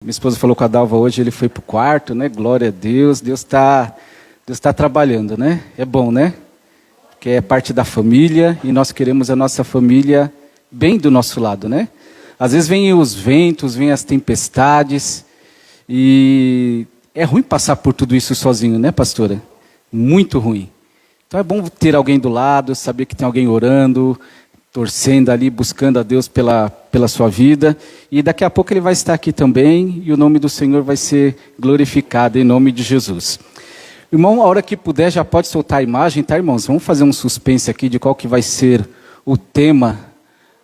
Minha esposa falou com a Dalva hoje, ele foi para o quarto, né? Glória a Deus. Deus tá trabalhando, né? É bom, né? Que é parte da família e nós queremos a nossa família bem do nosso lado, né? Às vezes vêm os ventos, vêm as tempestades e é ruim passar por tudo isso sozinho, né, pastora? Muito ruim. Então é bom ter alguém do lado, saber que tem alguém orando, torcendo ali, buscando a Deus pela sua vida. E daqui a pouco ele vai estar aqui também e o nome do Senhor vai ser glorificado em nome de Jesus. Irmão, a hora que puder já pode soltar a imagem, tá, irmãos? Vamos fazer um suspense aqui de qual que vai ser o tema.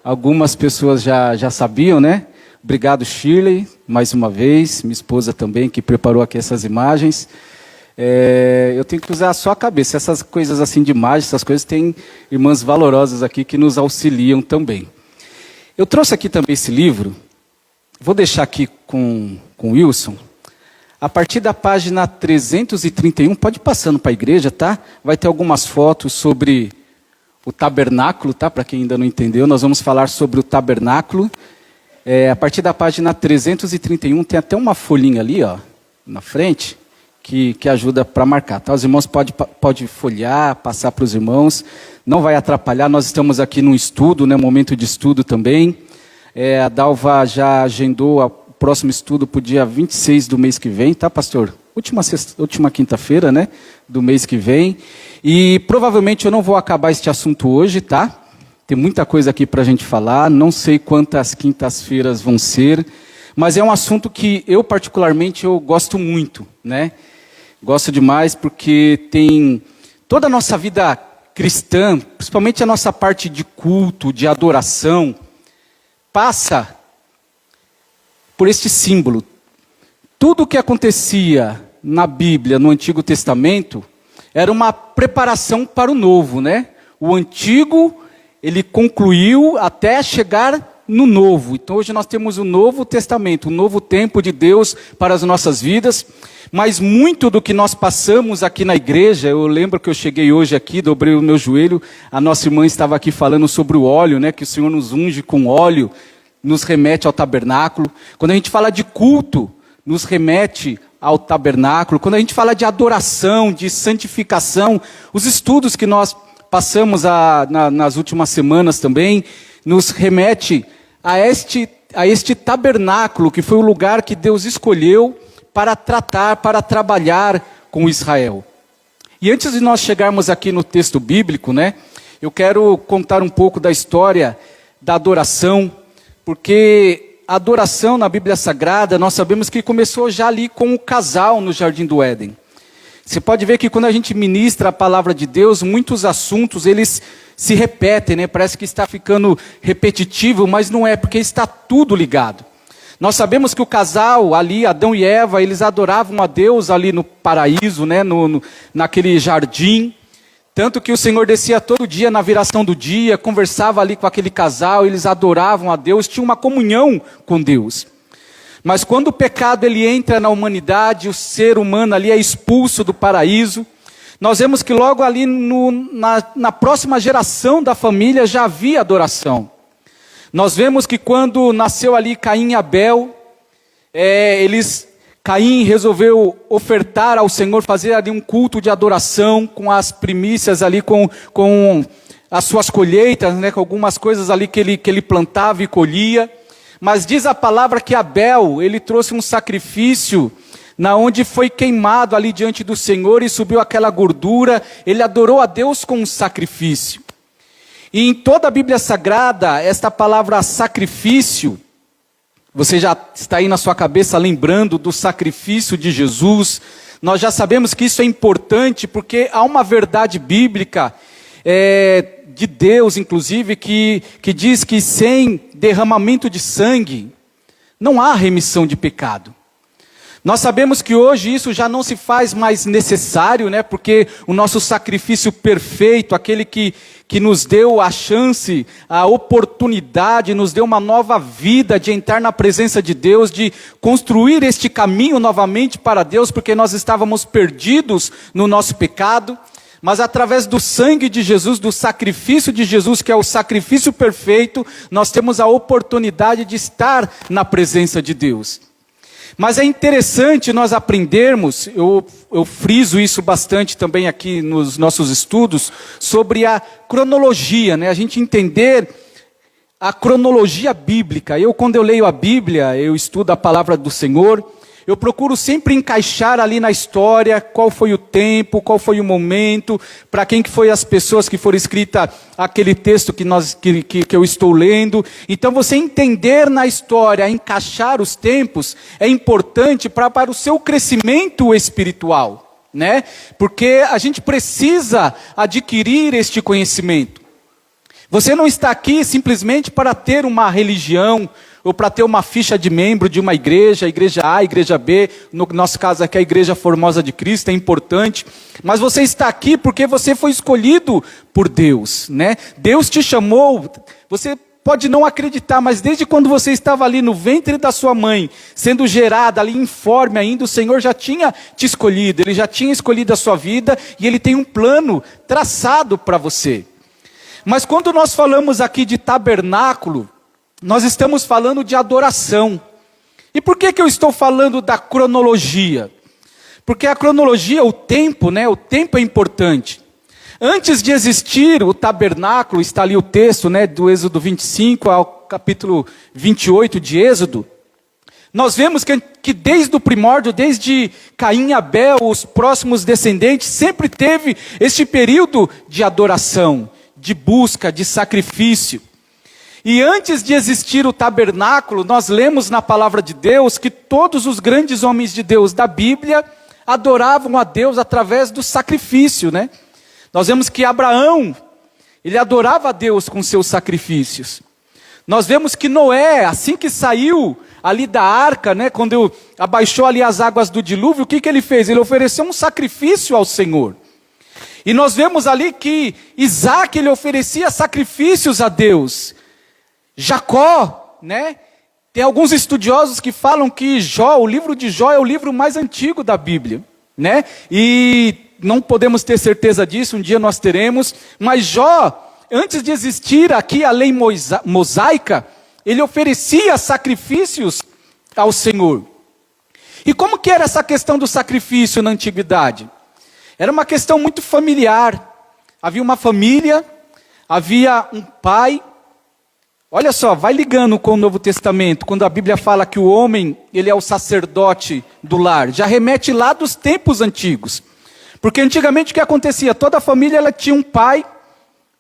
Algumas pessoas já sabiam, né? Obrigado, Shirley, mais uma vez. Minha esposa também, que preparou aqui essas imagens. Eu tenho que usar só a cabeça. Essas coisas assim de imagem, essas coisas, tem irmãs valorosas aqui que nos auxiliam também. Eu trouxe aqui também esse livro. Vou deixar aqui com o Wilson. A partir da página 331, pode ir passando para a igreja, tá? Vai ter algumas fotos sobre o tabernáculo, tá? Para quem ainda não entendeu, nós vamos falar sobre o tabernáculo. A partir da página 331, tem até uma folhinha ali, ó, na frente, que ajuda para marcar, tá? Os irmãos podem folhear, passar para os irmãos, não vai atrapalhar, nós estamos aqui num estudo, né? Momento de estudo também. A Dalva já agendou o próximo estudo para o dia 26 do mês que vem, tá, pastor? Última quinta-feira, né? Do mês que vem. E provavelmente eu não vou acabar este assunto hoje, tá? Tem muita coisa aqui para a gente falar, não sei quantas quintas-feiras vão ser, mas é um assunto que eu particularmente eu gosto muito, né? Gosto demais porque tem toda a nossa vida cristã, principalmente a nossa parte de culto, de adoração, passa por este símbolo. Tudo o que acontecia na Bíblia, no Antigo Testamento, era uma preparação para o Novo, né? O Antigo, ele concluiu até chegar no Novo. Então hoje nós temos o Novo Testamento, o novo tempo de Deus para as nossas vidas. Mas muito do que nós passamos aqui na igreja, eu lembro que eu cheguei hoje aqui, dobrei o meu joelho, a nossa irmã estava aqui falando sobre o óleo, né? Que o Senhor nos unge com óleo, nos remete ao tabernáculo. Quando a gente fala de culto, nos remete ao tabernáculo. Quando a gente fala de adoração, de santificação, os estudos que nós passamos nas últimas semanas também, nos remete a este tabernáculo, que foi o lugar que Deus escolheu para tratar, para trabalhar com Israel. E antes de nós chegarmos aqui no texto bíblico, né, eu quero contar um pouco da história da adoração, porque a adoração na Bíblia Sagrada, nós sabemos que começou já ali com o casal no Jardim do Éden. Você pode ver que quando a gente ministra a palavra de Deus, muitos assuntos, eles se repetem, né? Parece que está ficando repetitivo, mas não é, porque está tudo ligado. Nós sabemos que o casal ali, Adão e Eva, eles adoravam a Deus ali no paraíso, né? Naquele jardim. Tanto que o Senhor descia todo dia na viração do dia, conversava ali com aquele casal, eles adoravam a Deus, tinham uma comunhão com Deus. Mas quando o pecado ele entra na humanidade, o ser humano ali é expulso do paraíso, nós vemos que logo ali na próxima geração da família já havia adoração. Nós vemos que quando nasceu ali Caim e Abel, Caim resolveu ofertar ao Senhor, fazer ali um culto de adoração, com as primícias ali, com as suas colheitas, né, com algumas coisas ali que ele plantava e colhia. Mas diz a palavra que Abel, ele trouxe um sacrifício, na onde foi queimado ali diante do Senhor e subiu aquela gordura, ele adorou a Deus com um sacrifício. E em toda a Bíblia Sagrada, esta palavra sacrifício, você já está aí na sua cabeça lembrando do sacrifício de Jesus. Nós já sabemos que isso é importante porque há uma verdade bíblica de Deus, inclusive, que diz que sem derramamento de sangue não há remissão de pecado. Nós sabemos que hoje isso já não se faz mais necessário, né? Porque o nosso sacrifício perfeito, aquele que nos deu a chance, a oportunidade, nos deu uma nova vida de entrar na presença de Deus, de construir este caminho novamente para Deus, porque nós estávamos perdidos no nosso pecado. Mas através do sangue de Jesus, do sacrifício de Jesus, que é o sacrifício perfeito, nós temos a oportunidade de estar na presença de Deus. Mas é interessante nós aprendermos, eu friso isso bastante também aqui nos nossos estudos, sobre a cronologia, né? A gente entender a cronologia bíblica. Quando eu leio a Bíblia, eu estudo a palavra do Senhor, eu procuro sempre encaixar ali na história qual foi o tempo, qual foi o momento, para quem que foi as pessoas que foram escritas aquele texto que eu estou lendo. Então você entender na história, encaixar os tempos, é importante para o seu crescimento espiritual, né? Porque a gente precisa adquirir este conhecimento. Você não está aqui simplesmente para ter uma religião, ou para ter uma ficha de membro de uma igreja, igreja A, igreja B, no nosso caso aqui a Igreja Formosa de Cristo, é importante, mas você está aqui porque você foi escolhido por Deus, né? Deus te chamou, você pode não acreditar, mas desde quando você estava ali no ventre da sua mãe, sendo gerada ali informe ainda, o Senhor já tinha te escolhido, Ele já tinha escolhido a sua vida, e Ele tem um plano traçado para você. Mas quando nós falamos aqui de tabernáculo, nós estamos falando de adoração. E por que eu estou falando da cronologia? Porque a cronologia, o tempo, né? O tempo é importante. Antes de existir o tabernáculo, está ali o texto, né? Do Êxodo 25 ao capítulo 28 de Êxodo. Nós vemos que desde o primórdio, desde Caim e Abel, os próximos descendentes, sempre teve este período de adoração, de busca, de sacrifício. E antes de existir o tabernáculo, nós lemos na palavra de Deus que todos os grandes homens de Deus da Bíblia adoravam a Deus através do sacrifício, né? Nós vemos que Abraão, ele adorava a Deus com seus sacrifícios. Nós vemos que Noé, assim que saiu ali da arca, né, quando abaixou ali as águas do dilúvio, o que ele fez? Ele ofereceu um sacrifício ao Senhor. E nós vemos ali que Isaac, ele oferecia sacrifícios a Deus. Jacó, né? Tem alguns estudiosos que falam que Jó, o livro de Jó é o livro mais antigo da Bíblia, né? E não podemos ter certeza disso, um dia nós teremos, mas Jó, antes de existir aqui a lei mosaica, ele oferecia sacrifícios ao Senhor. E como que era essa questão do sacrifício na antiguidade? Era uma questão muito familiar. Havia uma família, havia um pai. Olha só, vai ligando com o Novo Testamento, quando a Bíblia fala que o homem, ele é o sacerdote do lar, já remete lá dos tempos antigos. Porque antigamente o que acontecia? Toda a família ela tinha um pai,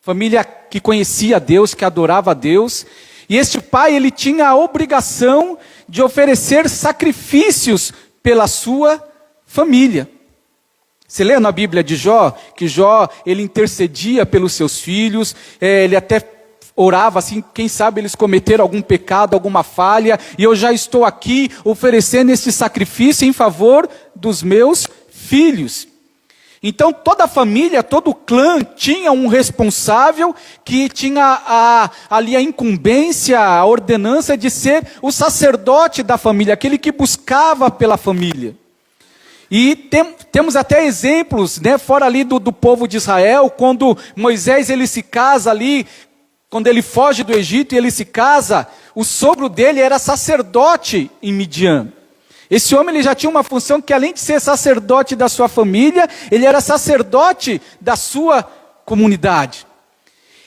família que conhecia Deus, que adorava a Deus, e este pai ele tinha a obrigação de oferecer sacrifícios pela sua família. Você lê na Bíblia de Jó, que Jó ele intercedia pelos seus filhos, ele até orava assim, quem sabe eles cometeram algum pecado, alguma falha, e eu já estou aqui oferecendo esse sacrifício em favor dos meus filhos. Então toda a família, todo o clã tinha um responsável que tinha ali a incumbência, a ordenança de ser o sacerdote da família, aquele que buscava pela família. E temos até exemplos, né, fora ali do povo de Israel, quando Moisés ele se casa ali, quando ele foge do Egito e ele se casa, o sogro dele era sacerdote em Midian. Esse homem ele já tinha uma função que além de ser sacerdote da sua família, ele era sacerdote da sua comunidade.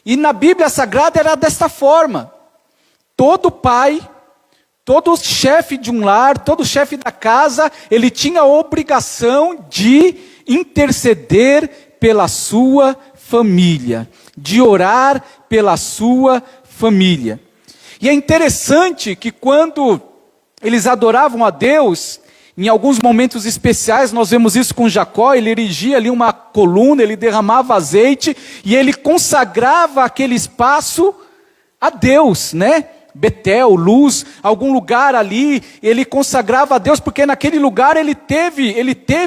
E na Bíblia Sagrada era desta forma. Todo pai, todo chefe de um lar, todo chefe da casa, ele tinha a obrigação de interceder pela sua família, de orar pela sua família. E é interessante que quando eles adoravam a Deus, em alguns momentos especiais, nós vemos isso com Jacó, ele erigia ali uma coluna, ele derramava azeite, e ele consagrava aquele espaço a Deus, né? Betel, Luz, algum lugar ali, ele consagrava a Deus, porque naquele lugar ele teve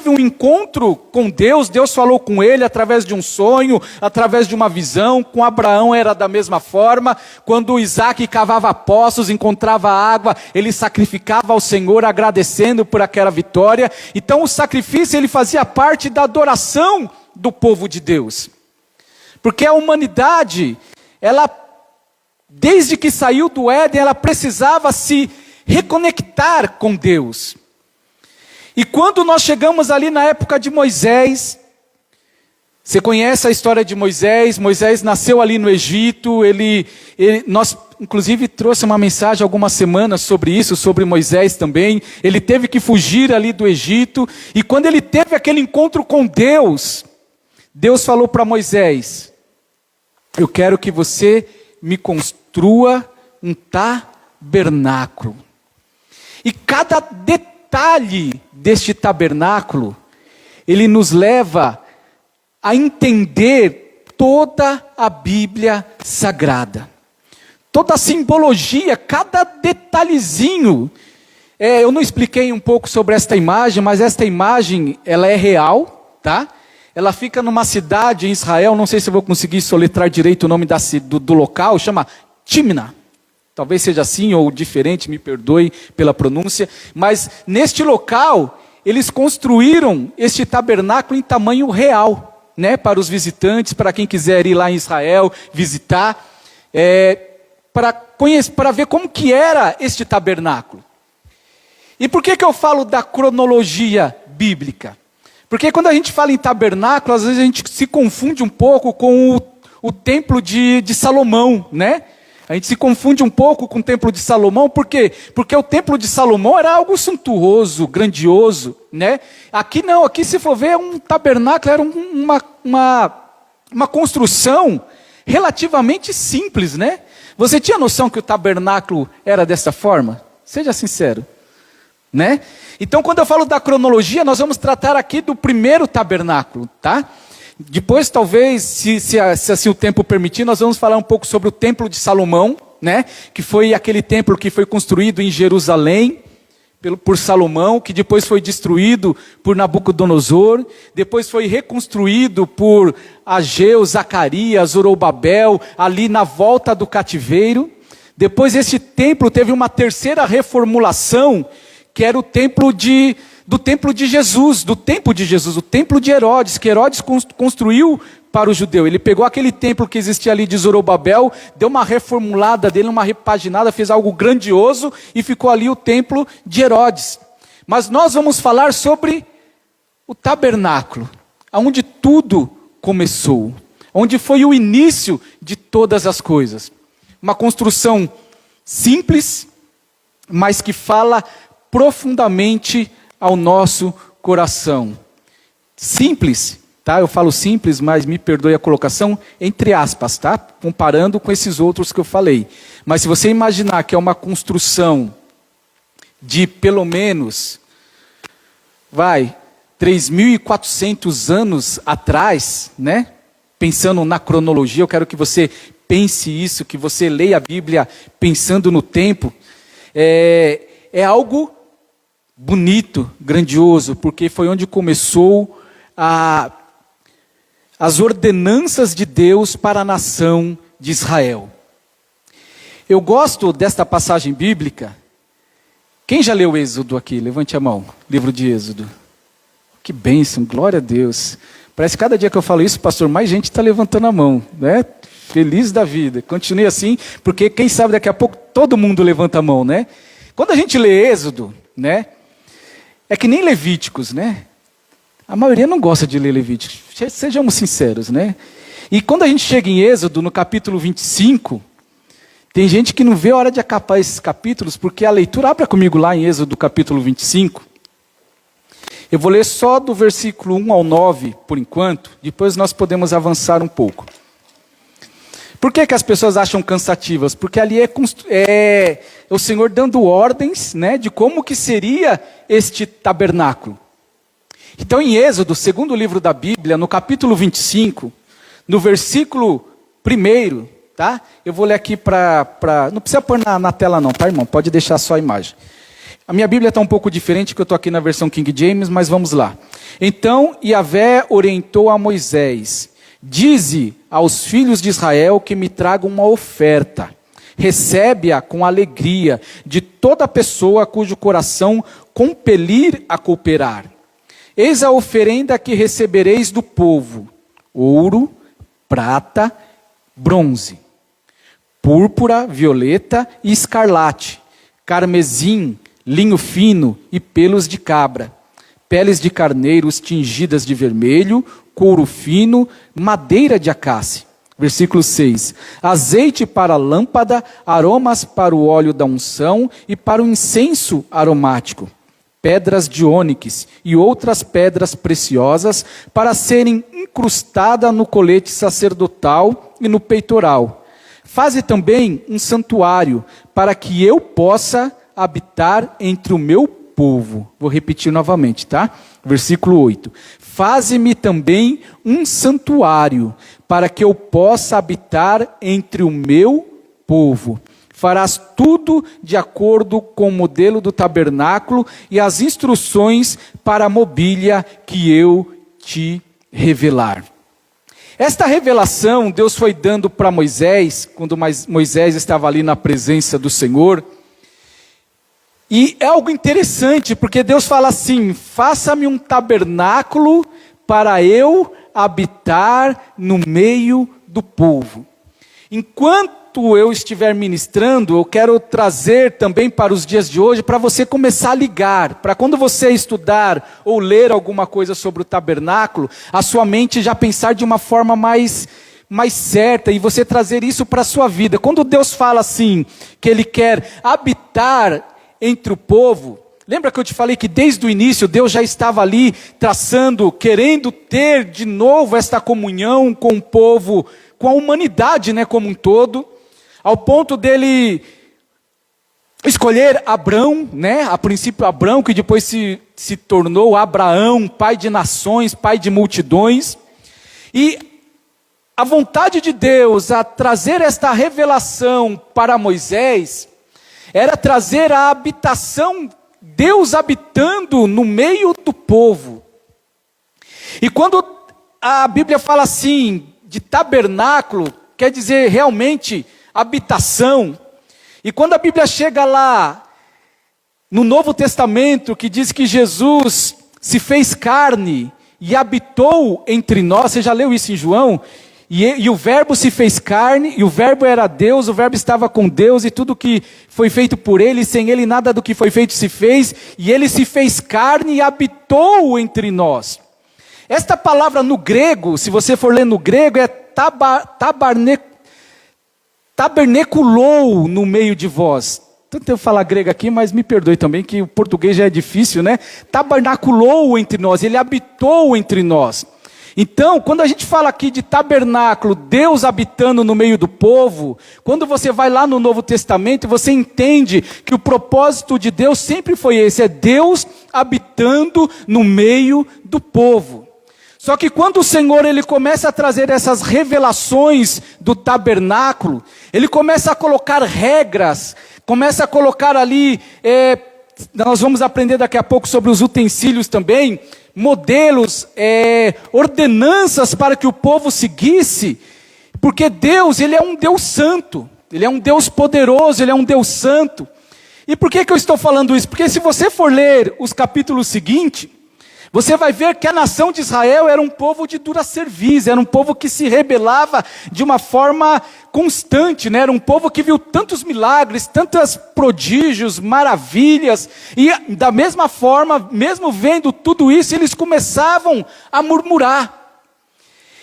um encontro com Deus, Deus falou com ele através de um sonho, através de uma visão, com Abraão era da mesma forma, quando Isaac cavava poços, encontrava água, ele sacrificava ao Senhor agradecendo por aquela vitória. Então o sacrifício ele fazia parte da adoração do povo de Deus, porque a humanidade, ela desde que saiu do Éden, ela precisava se reconectar com Deus. E quando nós chegamos ali na época de Moisés, você conhece a história de Moisés? Moisés nasceu ali no Egito, nós inclusive trouxe uma mensagem algumas semanas sobre isso, sobre Moisés também. Ele teve que fugir ali do Egito, e quando ele teve aquele encontro com Deus, Deus falou para Moisés: eu quero que você me construa um tabernáculo. E cada detalhe deste tabernáculo, ele nos leva a entender toda a Bíblia Sagrada. Toda a simbologia, cada detalhezinho. Eu não expliquei um pouco sobre esta imagem, mas esta imagem, ela é real, tá? Ela fica numa cidade em Israel, não sei se eu vou conseguir soletrar direito o nome do local, chama Timna. Talvez seja assim ou diferente, me perdoe pela pronúncia. Mas neste local, eles construíram este tabernáculo em tamanho real, né, para os visitantes, para quem quiser ir lá em Israel visitar, para ver como que era este tabernáculo. E por que eu falo da cronologia bíblica? Porque quando a gente fala em tabernáculo, às vezes a gente se confunde um pouco com o templo de Salomão, né? A gente se confunde um pouco com o templo de Salomão, por quê? Porque o templo de Salomão era algo suntuoso, grandioso, né? Aqui não, aqui se for ver, um tabernáculo era uma construção relativamente simples, né? Você tinha noção que o tabernáculo era dessa forma? Seja sincero, né? Então, quando eu falo da cronologia, nós vamos tratar aqui do primeiro tabernáculo, tá? Depois, talvez, se assim o tempo permitir, nós vamos falar um pouco sobre o templo de Salomão, né? Que foi aquele templo que foi construído em Jerusalém por Salomão, que depois foi destruído por Nabucodonosor, depois foi reconstruído por Ageu, Zacarias, Zorobabel, ali na volta do cativeiro. Depois esse templo teve uma terceira reformulação, que era o templo do templo de Jesus, o templo de Herodes, que Herodes construiu para o judeu. Ele pegou aquele templo que existia ali de Zorobabel, deu uma reformulada dele, uma repaginada, fez algo grandioso e ficou ali o templo de Herodes. Mas nós vamos falar sobre o tabernáculo, onde tudo começou, onde foi o início de todas as coisas. Uma construção simples, mas que fala profundamente ao nosso coração. Simples, tá? Eu falo simples, mas me perdoe a colocação, entre aspas, tá? Comparando com esses outros que eu falei. Mas se você imaginar que é uma construção de pelo menos, 3.400 anos atrás, né? Pensando na cronologia, eu quero que você pense isso, que você leia a Bíblia pensando no tempo. É algo bonito, grandioso, porque foi onde começou as ordenanças de Deus para a nação de Israel. Eu gosto desta passagem bíblica. Quem já leu Êxodo aqui? Levante a mão. Livro de Êxodo. Que bênção, glória a Deus. Parece que cada dia que eu falo isso, pastor, mais gente está levantando a mão, né? Feliz da vida. Continue assim, porque quem sabe daqui a pouco todo mundo levanta a mão, né? Quando a gente lê Êxodo, né? É que nem Levíticos, né? A maioria não gosta de ler Levíticos, sejamos sinceros, né? E quando a gente chega em Êxodo, no capítulo 25, tem gente que não vê a hora de acabar esses capítulos, porque a leitura, abra comigo lá em Êxodo, capítulo 25. Eu vou ler só do versículo 1 ao 9, por enquanto, depois nós podemos avançar um pouco. Por que as pessoas acham cansativas? Porque ali é o Senhor dando ordens, né, de como que seria este tabernáculo. Então em Êxodo, segundo livro da Bíblia, no capítulo 25, no versículo 1, tá? Eu vou ler aqui não precisa pôr na tela não, tá, irmão? Pode deixar só a imagem. A minha Bíblia está um pouco diferente, que eu estou aqui na versão King James, mas vamos lá. Então Yahvé orientou a Moisés: dize aos filhos de Israel que me tragam uma oferta. Recebe-a com alegria de toda pessoa cujo coração compelir a cooperar. Eis a oferenda que recebereis do povo: ouro, prata, bronze, púrpura, violeta e escarlate, carmesim, linho fino e pelos de cabra, peles de carneiros tingidas de vermelho, couro fino, madeira de acácia. Versículo 6. Azeite para a lâmpada, aromas para o óleo da unção e para o incenso aromático. Pedras de ônix e outras pedras preciosas para serem incrustadas no colete sacerdotal e no peitoral. Faze também um santuário para que eu possa habitar entre o meu povo. Vou repetir novamente, tá? Versículo 8. Faze-me também um santuário para que eu possa habitar entre o meu povo. Farás tudo de acordo com o modelo do tabernáculo e as instruções para a mobília que eu te revelar. Esta revelação Deus foi dando para Moisés, quando Moisés estava ali na presença do Senhor. E é algo interessante, porque Deus fala assim: faça-me um tabernáculo para eu habitar no meio do povo. Enquanto eu estiver ministrando, eu quero trazer também para os dias de hoje, para você começar a ligar, para quando você estudar ou ler alguma coisa sobre o tabernáculo, a sua mente já pensar de uma forma mais certa e você trazer isso para a sua vida. Quando Deus fala assim, que Ele quer habitar entre o povo, lembra que eu te falei que desde o início Deus já estava ali traçando, querendo ter de novo esta comunhão com o povo, com a humanidade, né, como um todo, ao ponto dele escolher Abrão, né, a princípio Abrão, que depois se tornou Abraão, pai de nações, pai de multidões. E a vontade de Deus a trazer esta revelação para Moisés era trazer a habitação, Deus habitando no meio do povo. E quando a Bíblia fala assim, de tabernáculo, quer dizer realmente habitação. E quando a Bíblia chega lá, no Novo Testamento, que diz que Jesus se fez carne e habitou entre nós, você já leu isso em João? E o verbo se fez carne, e o verbo era Deus, o verbo estava com Deus, e tudo que foi feito por ele, sem ele nada do que foi feito se fez, e ele se fez carne e habitou entre nós. Esta palavra no grego, se você for ler no grego, é taberneculou no meio de vós. Tanto eu falar grego aqui, mas me perdoe também, que o português já é difícil, né? Tabernaculou entre nós, ele habitou entre nós. Então, quando a gente fala aqui de tabernáculo, Deus habitando no meio do povo, quando você vai lá no Novo Testamento, você entende que o propósito de Deus sempre foi esse, é Deus habitando no meio do povo. Só que quando o Senhor ele começa a trazer essas revelações do tabernáculo, ele começa a colocar regras, começa a colocar ali, nós vamos aprender daqui a pouco sobre os utensílios também, modelos, ordenanças para que o povo seguisse, porque Deus, ele é um Deus santo, ele é um Deus poderoso, ele é um Deus santo. E por que eu estou falando isso? Porque se você for ler os capítulos seguintes, você vai ver que a nação de Israel era um povo de dura cerviz, era um povo que se rebelava de uma forma constante, né? Era um povo que viu tantos milagres, tantos prodígios, maravilhas, e da mesma forma, mesmo vendo tudo isso, eles começavam a murmurar.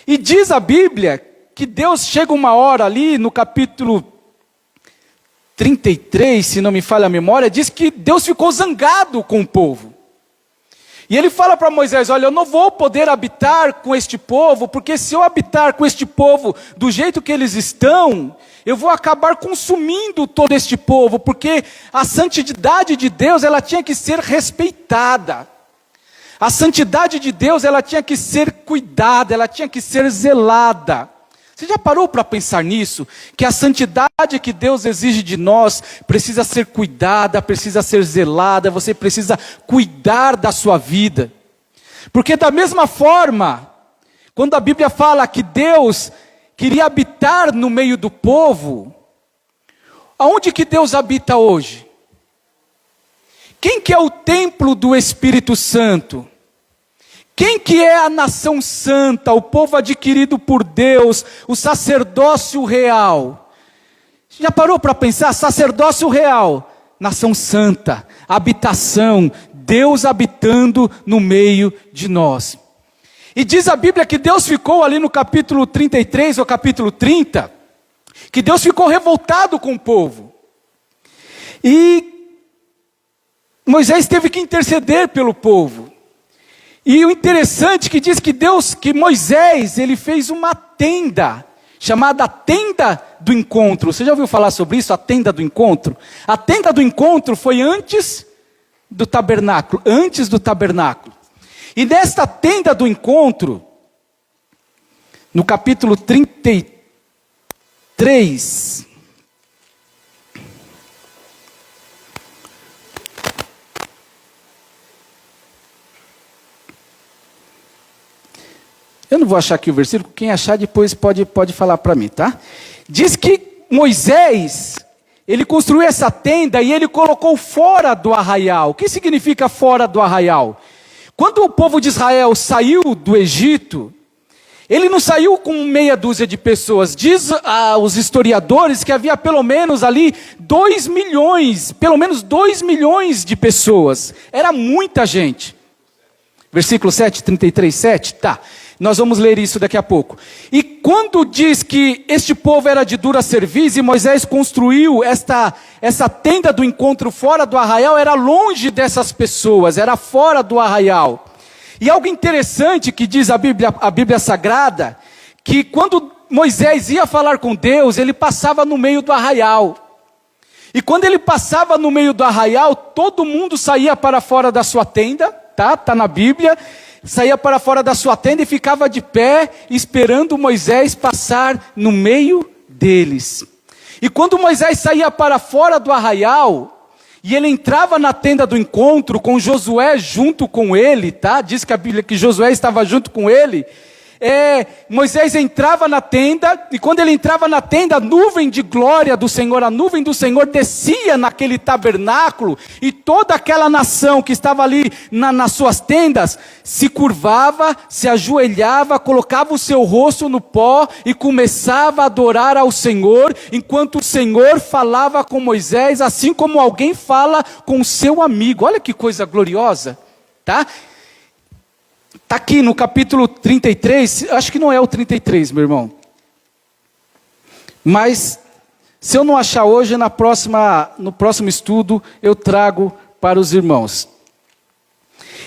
E diz a Bíblia que Deus chega uma hora ali no capítulo 33, se não me falha a memória, diz que Deus ficou zangado com o povo. E ele fala para Moisés, olha, eu não vou poder habitar com este povo, porque se eu habitar com este povo do jeito que eles estão, eu vou acabar consumindo todo este povo, porque a santidade de Deus, ela tinha que ser respeitada. A santidade de Deus, ela tinha que ser cuidada, ela tinha que ser zelada. Você já parou para pensar nisso? Que a santidade que Deus exige de nós precisa ser cuidada, precisa ser zelada, você precisa cuidar da sua vida. Porque da mesma forma, quando a Bíblia fala que Deus queria habitar no meio do povo, aonde que Deus habita hoje? Quem que é o templo do Espírito Santo? Quem que é a nação santa, o povo adquirido por Deus, o sacerdócio real? Já parou para pensar? Sacerdócio real, nação santa, habitação, Deus habitando no meio de nós. E diz a Bíblia que Deus ficou ali no capítulo 33 ou capítulo 30, que Deus ficou revoltado com o povo. E Moisés teve que interceder pelo povo. E o interessante é que diz que Moisés, ele fez uma tenda, chamada tenda do encontro. Você já ouviu falar sobre isso, a tenda do encontro? A tenda do encontro foi antes do tabernáculo, E nesta tenda do encontro, no capítulo 33, eu não vou achar aqui o versículo, quem achar depois pode falar para mim, tá? Diz que Moisés, ele construiu essa tenda e ele colocou fora do arraial. O que significa fora do arraial? Quando o povo de Israel saiu do Egito, ele não saiu com meia dúzia de pessoas. Diz os historiadores que havia pelo menos ali 2 milhões de pessoas. Era muita gente. Versículo 7, 33, 7, tá. Nós vamos ler isso daqui a pouco. E quando diz que este povo era de dura cerviz e Moisés construiu essa tenda do encontro fora do arraial, era longe dessas pessoas, era fora do arraial. E algo interessante que diz a Bíblia Sagrada, que quando Moisés ia falar com Deus, ele passava no meio do arraial. E quando ele passava no meio do arraial, todo mundo saía para fora da sua tenda, tá na Bíblia, saía para fora da sua tenda e ficava de pé, esperando Moisés passar no meio deles. E quando Moisés saía para fora do arraial, e ele entrava na tenda do encontro, com Josué junto com ele, tá? Diz que a Bíblia que Josué estava junto com ele. Moisés entrava na tenda, e quando ele entrava na tenda, a nuvem de glória do Senhor, a nuvem do Senhor descia naquele tabernáculo, e toda aquela nação que estava ali nas suas tendas, se curvava, se ajoelhava, colocava o seu rosto no pó, e começava a adorar ao Senhor, enquanto o Senhor falava com Moisés, assim como alguém fala com o seu amigo. Olha que coisa gloriosa, tá? Está aqui no capítulo 33, acho que não é o 33, meu irmão. Mas, se eu não achar hoje, no próximo estudo, eu trago para os irmãos.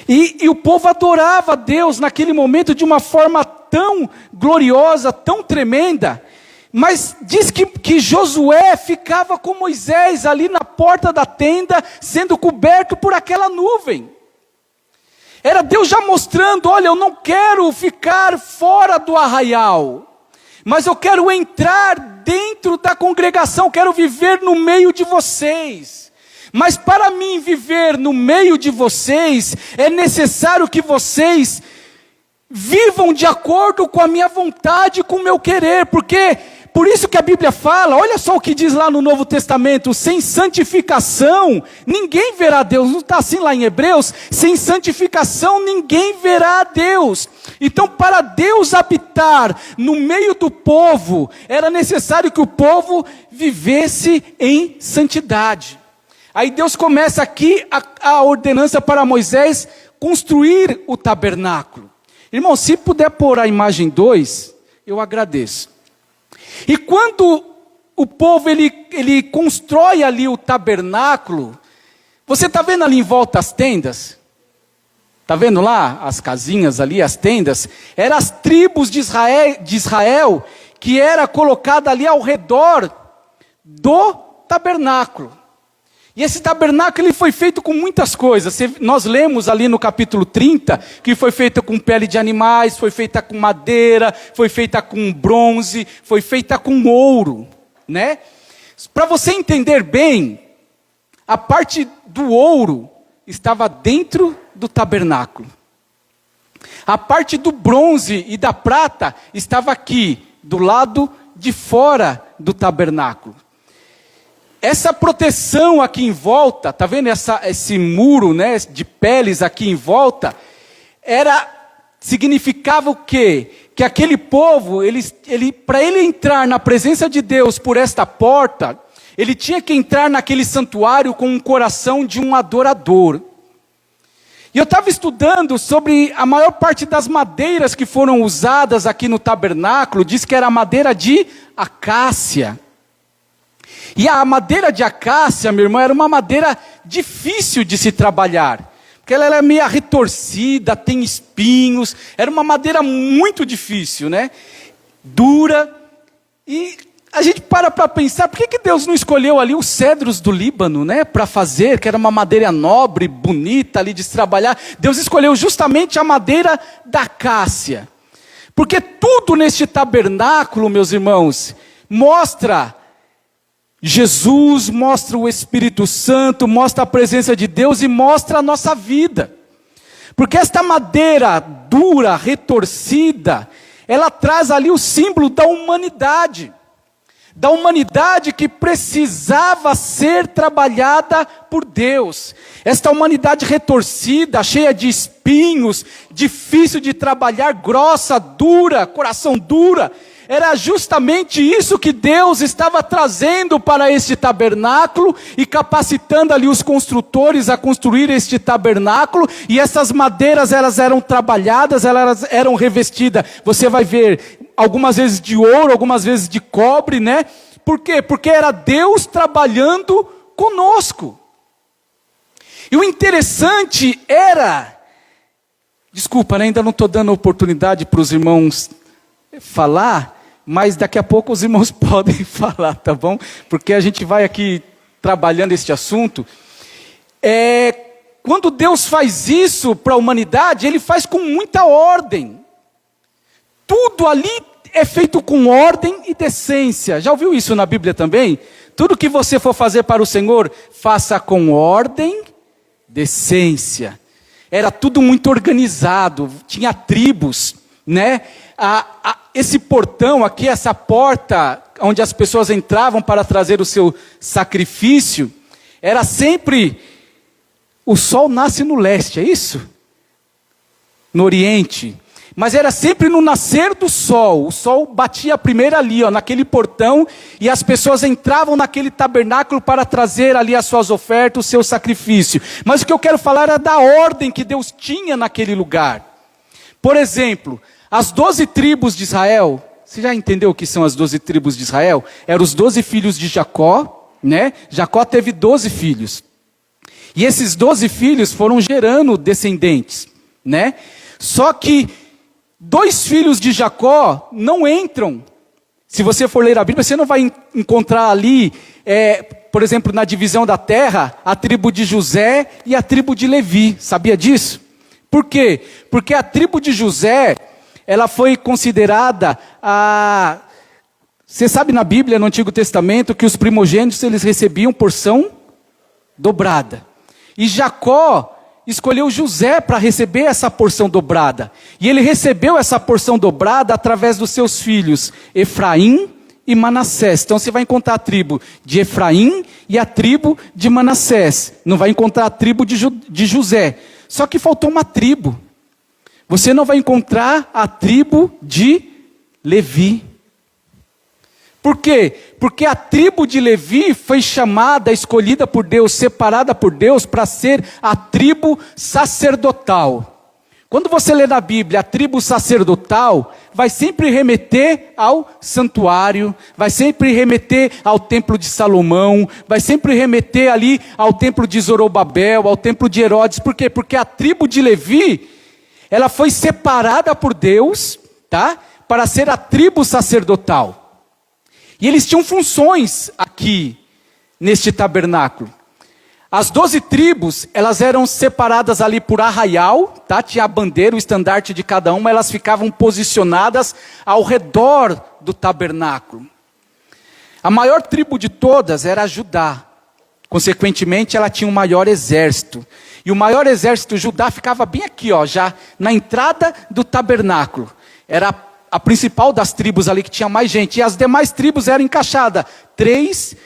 E o povo adorava a Deus naquele momento de uma forma tão gloriosa, tão tremenda. Mas diz que Josué ficava com Moisés ali na porta da tenda, sendo coberto por aquela nuvem. Era Deus já mostrando, olha, eu não quero ficar fora do arraial, mas eu quero entrar dentro da congregação, quero viver no meio de vocês. Mas para mim viver no meio de vocês, é necessário que vocês vivam de acordo com a minha vontade, com o meu querer, porque por isso que a Bíblia fala, olha só o que diz lá no Novo Testamento, sem santificação, ninguém verá a Deus. Não está assim lá em Hebreus? Sem santificação, ninguém verá a Deus. Então, para Deus habitar no meio do povo, era necessário que o povo vivesse em santidade. Aí Deus começa aqui a ordenança para Moisés construir o tabernáculo. Irmão, se puder pôr a imagem 2, eu agradeço. E quando o povo ele constrói ali o tabernáculo, você está vendo ali em volta as tendas? Está vendo lá as casinhas ali, as tendas? Eram as tribos de Israel que era colocada ali ao redor do tabernáculo. E esse tabernáculo ele foi feito com muitas coisas. Nós lemos ali no capítulo 30, que foi feito com pele de animais, foi feita com madeira, foi feita com bronze, foi feita com ouro, né? Para você entender bem, a parte do ouro estava dentro do tabernáculo. A parte do bronze e da prata estava aqui, do lado de fora do tabernáculo. Essa proteção aqui em volta, tá vendo esse muro, né, de peles aqui em volta, significava o quê? Que aquele povo, para ele entrar na presença de Deus por esta porta, ele tinha que entrar naquele santuário com um coração de um adorador. E eu estava estudando sobre a maior parte das madeiras que foram usadas aqui no tabernáculo, diz que era madeira de acácia. E a madeira de acácia, meu irmão, era uma madeira difícil de se trabalhar. Porque ela era meio retorcida, tem espinhos, era uma madeira muito difícil, né? Dura. E a gente para pensar, por que Deus não escolheu ali os cedros do Líbano, né? Para fazer, que era uma madeira nobre, bonita ali de se trabalhar. Deus escolheu justamente a madeira da acácia. Porque tudo neste tabernáculo, meus irmãos, mostra Jesus, mostra o Espírito Santo, mostra a presença de Deus e mostra a nossa vida. Porque esta madeira dura, retorcida, ela traz ali o símbolo da humanidade. Da humanidade que precisava ser trabalhada por Deus. Esta humanidade retorcida, cheia de espinhos, difícil de trabalhar, grossa, dura, coração dura. Era justamente isso que Deus estava trazendo para este tabernáculo e capacitando ali os construtores a construir este tabernáculo. E essas madeiras, elas eram trabalhadas, elas eram revestidas. Você vai ver algumas vezes de ouro, algumas vezes de cobre, né? Por quê? Porque era Deus trabalhando conosco. E o interessante era... Desculpa, né? Ainda não estou dando oportunidade para os irmãos falar, mas daqui a pouco os irmãos podem falar, tá bom? Porque a gente vai aqui trabalhando este assunto. Quando Deus faz isso para a humanidade, Ele faz com muita ordem. Tudo ali é feito com ordem e decência. Já ouviu isso na Bíblia também? Tudo que você for fazer para o Senhor, faça com ordem, decência. Era tudo muito organizado, tinha tribos, né? Esse portão aqui, essa porta onde as pessoas entravam para trazer o seu sacrifício, era sempre, o sol nasce no leste, é isso? No oriente. Mas era sempre no nascer do sol, o sol batia primeiro ali, naquele portão, e as pessoas entravam naquele tabernáculo para trazer ali as suas ofertas, o seu sacrifício. Mas o que eu quero falar é da ordem que Deus tinha naquele lugar. Por exemplo, as 12 tribos de Israel, você já entendeu o que são as 12 tribos de Israel? Eram os 12 filhos de Jacó, né? Jacó teve 12 filhos. E esses 12 filhos foram gerando descendentes, né? Só que 2 filhos de Jacó não entram. Se você for ler a Bíblia, você não vai encontrar ali, por exemplo, na divisão da terra, a tribo de José e a tribo de Levi. Sabia disso? Por quê? Porque a tribo de José, ela foi considerada Você sabe na Bíblia, no Antigo Testamento, que os primogênitos, eles recebiam porção dobrada. E Jacó escolheu José para receber essa porção dobrada. E ele recebeu essa porção dobrada através dos seus filhos, Efraim e Manassés. Então você vai encontrar a tribo de Efraim e a tribo de Manassés. Não vai encontrar a tribo de José. Só que faltou uma tribo. Você não vai encontrar a tribo de Levi. Por quê? Porque a tribo de Levi foi chamada, escolhida por Deus, separada por Deus para ser a tribo sacerdotal. Quando você lê na Bíblia a tribo sacerdotal, vai sempre remeter ao santuário, vai sempre remeter ao templo de Salomão, vai sempre remeter ali ao templo de Zorobabel, ao templo de Herodes. Por quê? Porque a tribo de Levi, ela foi separada por Deus, tá? Para ser a tribo sacerdotal. E eles tinham funções aqui, neste tabernáculo. As 12 tribos, elas eram separadas ali por arraial, tá? Tinha a bandeira, o estandarte de cada uma, elas ficavam posicionadas ao redor do tabernáculo. A maior tribo de todas era Judá. Consequentemente, ela tinha um maior exército. E o maior exército Judá ficava bem aqui, já na entrada do tabernáculo. Era a principal das tribos ali que tinha mais gente. E as demais tribos eram encaixadas. Três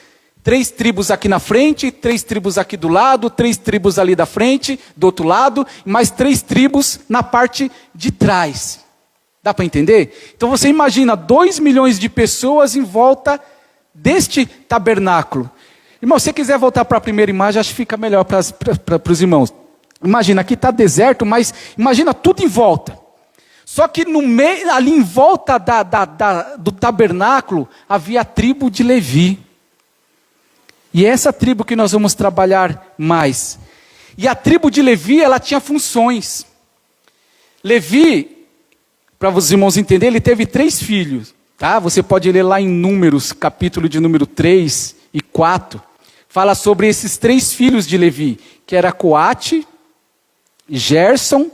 tribos aqui na frente, 3 tribos aqui do lado, 3 tribos ali da frente, do outro lado, mais 3 tribos na parte de trás. Dá para entender? Então você imagina 2 milhões de pessoas em volta deste tabernáculo. Irmão, se você quiser voltar para a primeira imagem, acho que fica melhor para os irmãos. Imagina, aqui está deserto, mas imagina tudo em volta. Só que no meio, ali em volta do tabernáculo, havia a tribo de Levi. E é essa tribo que nós vamos trabalhar mais. E a tribo de Levi, ela tinha funções. Levi, para os irmãos entenderem, ele teve 3 filhos. Tá? Você pode ler lá em Números, capítulo de número 3 e 4. Fala sobre esses 3 filhos de Levi, que era Coate, Gerson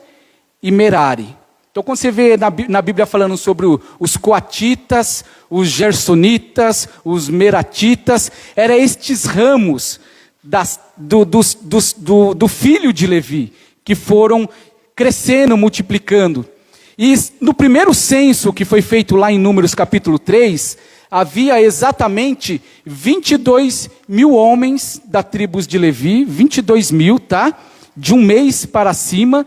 e Merari. Então quando você vê na Bíblia falando sobre os coatitas, os gersonitas, os meratitas, eram estes ramos do filho de Levi, que foram crescendo, multiplicando. E no primeiro censo que foi feito lá em Números capítulo 3, havia exatamente 22 mil homens da tribo de Levi, 22 mil, tá? De um mês para cima,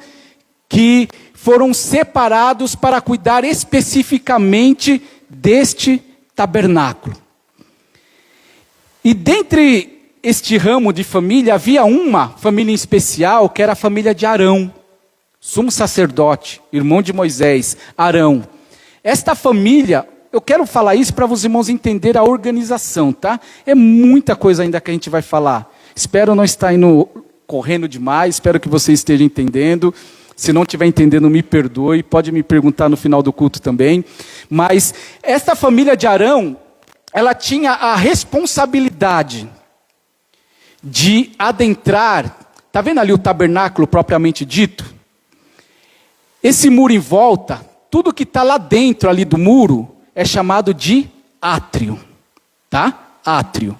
que foram separados para cuidar especificamente deste tabernáculo. E dentre este ramo de família, havia uma família em especial, que era a família de Arão, sumo sacerdote, irmão de Moisés, Arão. Esta família, eu quero falar isso para os irmãos entenderem a organização, tá? É muita coisa ainda que a gente vai falar. Espero não estar indo correndo demais, espero que você esteja entendendo. Se não estiver entendendo, me perdoe, pode me perguntar no final do culto também. Mas esta família de Arão, ela tinha a responsabilidade de adentrar, está vendo ali o tabernáculo propriamente dito? Esse muro em volta, tudo que está lá dentro ali do muro, é chamado de átrio, tá? Átrio.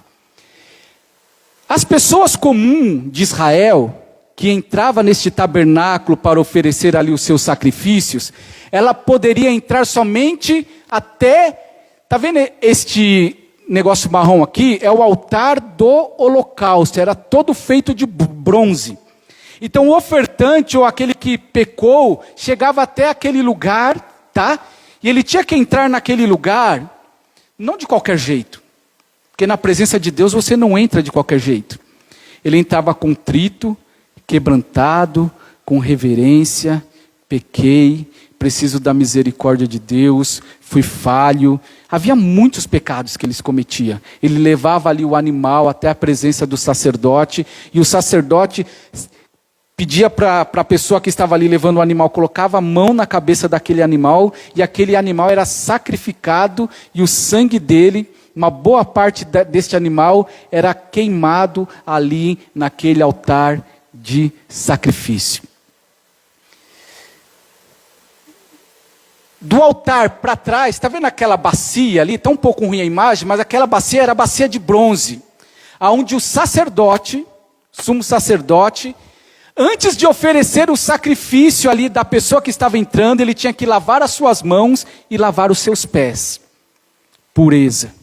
As pessoas comuns de Israel, que entrava neste tabernáculo para oferecer ali os seus sacrifícios, ela poderia entrar somente até, está vendo este negócio marrom aqui? É o altar do holocausto, era todo feito de bronze. Então o ofertante ou aquele que pecou, chegava até aquele lugar, tá? E ele tinha que entrar naquele lugar, não de qualquer jeito. Porque na presença de Deus você não entra de qualquer jeito. Ele entrava contrito, quebrantado, com reverência, pequei, preciso da misericórdia de Deus, fui falho. Havia muitos pecados que eles cometiam. Ele levava ali o animal até a presença do sacerdote, e o sacerdote pedia para a pessoa que estava ali levando o animal, colocava a mão na cabeça daquele animal, e aquele animal era sacrificado, e o sangue dele, uma boa parte deste animal, era queimado ali naquele altar de sacrifício. Do altar para trás, está vendo aquela bacia ali? Está um pouco ruim a imagem, mas aquela bacia era a bacia de bronze, onde o sacerdote, sumo sacerdote, antes de oferecer o sacrifício ali da pessoa que estava entrando, ele tinha que lavar as suas mãos e lavar os seus pés. Pureza.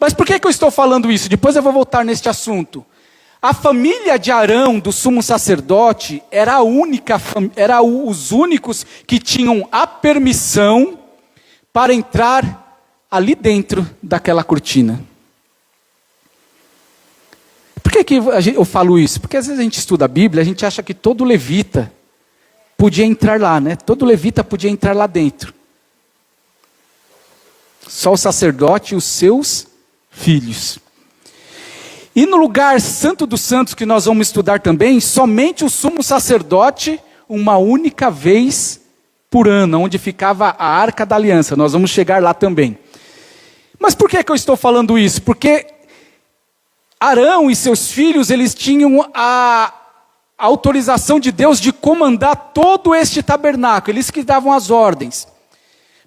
Mas por que eu estou falando isso? Depois eu vou voltar neste assunto. A família de Arão, do sumo sacerdote, era os únicos que tinham a permissão para entrar ali dentro daquela cortina. Por que eu falo isso? Porque às vezes a gente estuda a Bíblia, a gente acha que todo levita podia entrar lá, né? Todo levita podia entrar lá dentro. Só o sacerdote e os seus filhos. E no lugar santo dos santos que nós vamos estudar também, somente o sumo sacerdote, uma única vez por ano, onde ficava a Arca da Aliança. Nós vamos chegar lá também. Mas por que eu estou falando isso? Porque Arão e seus filhos, eles tinham a autorização de Deus de comandar todo este tabernáculo. Eles que davam as ordens.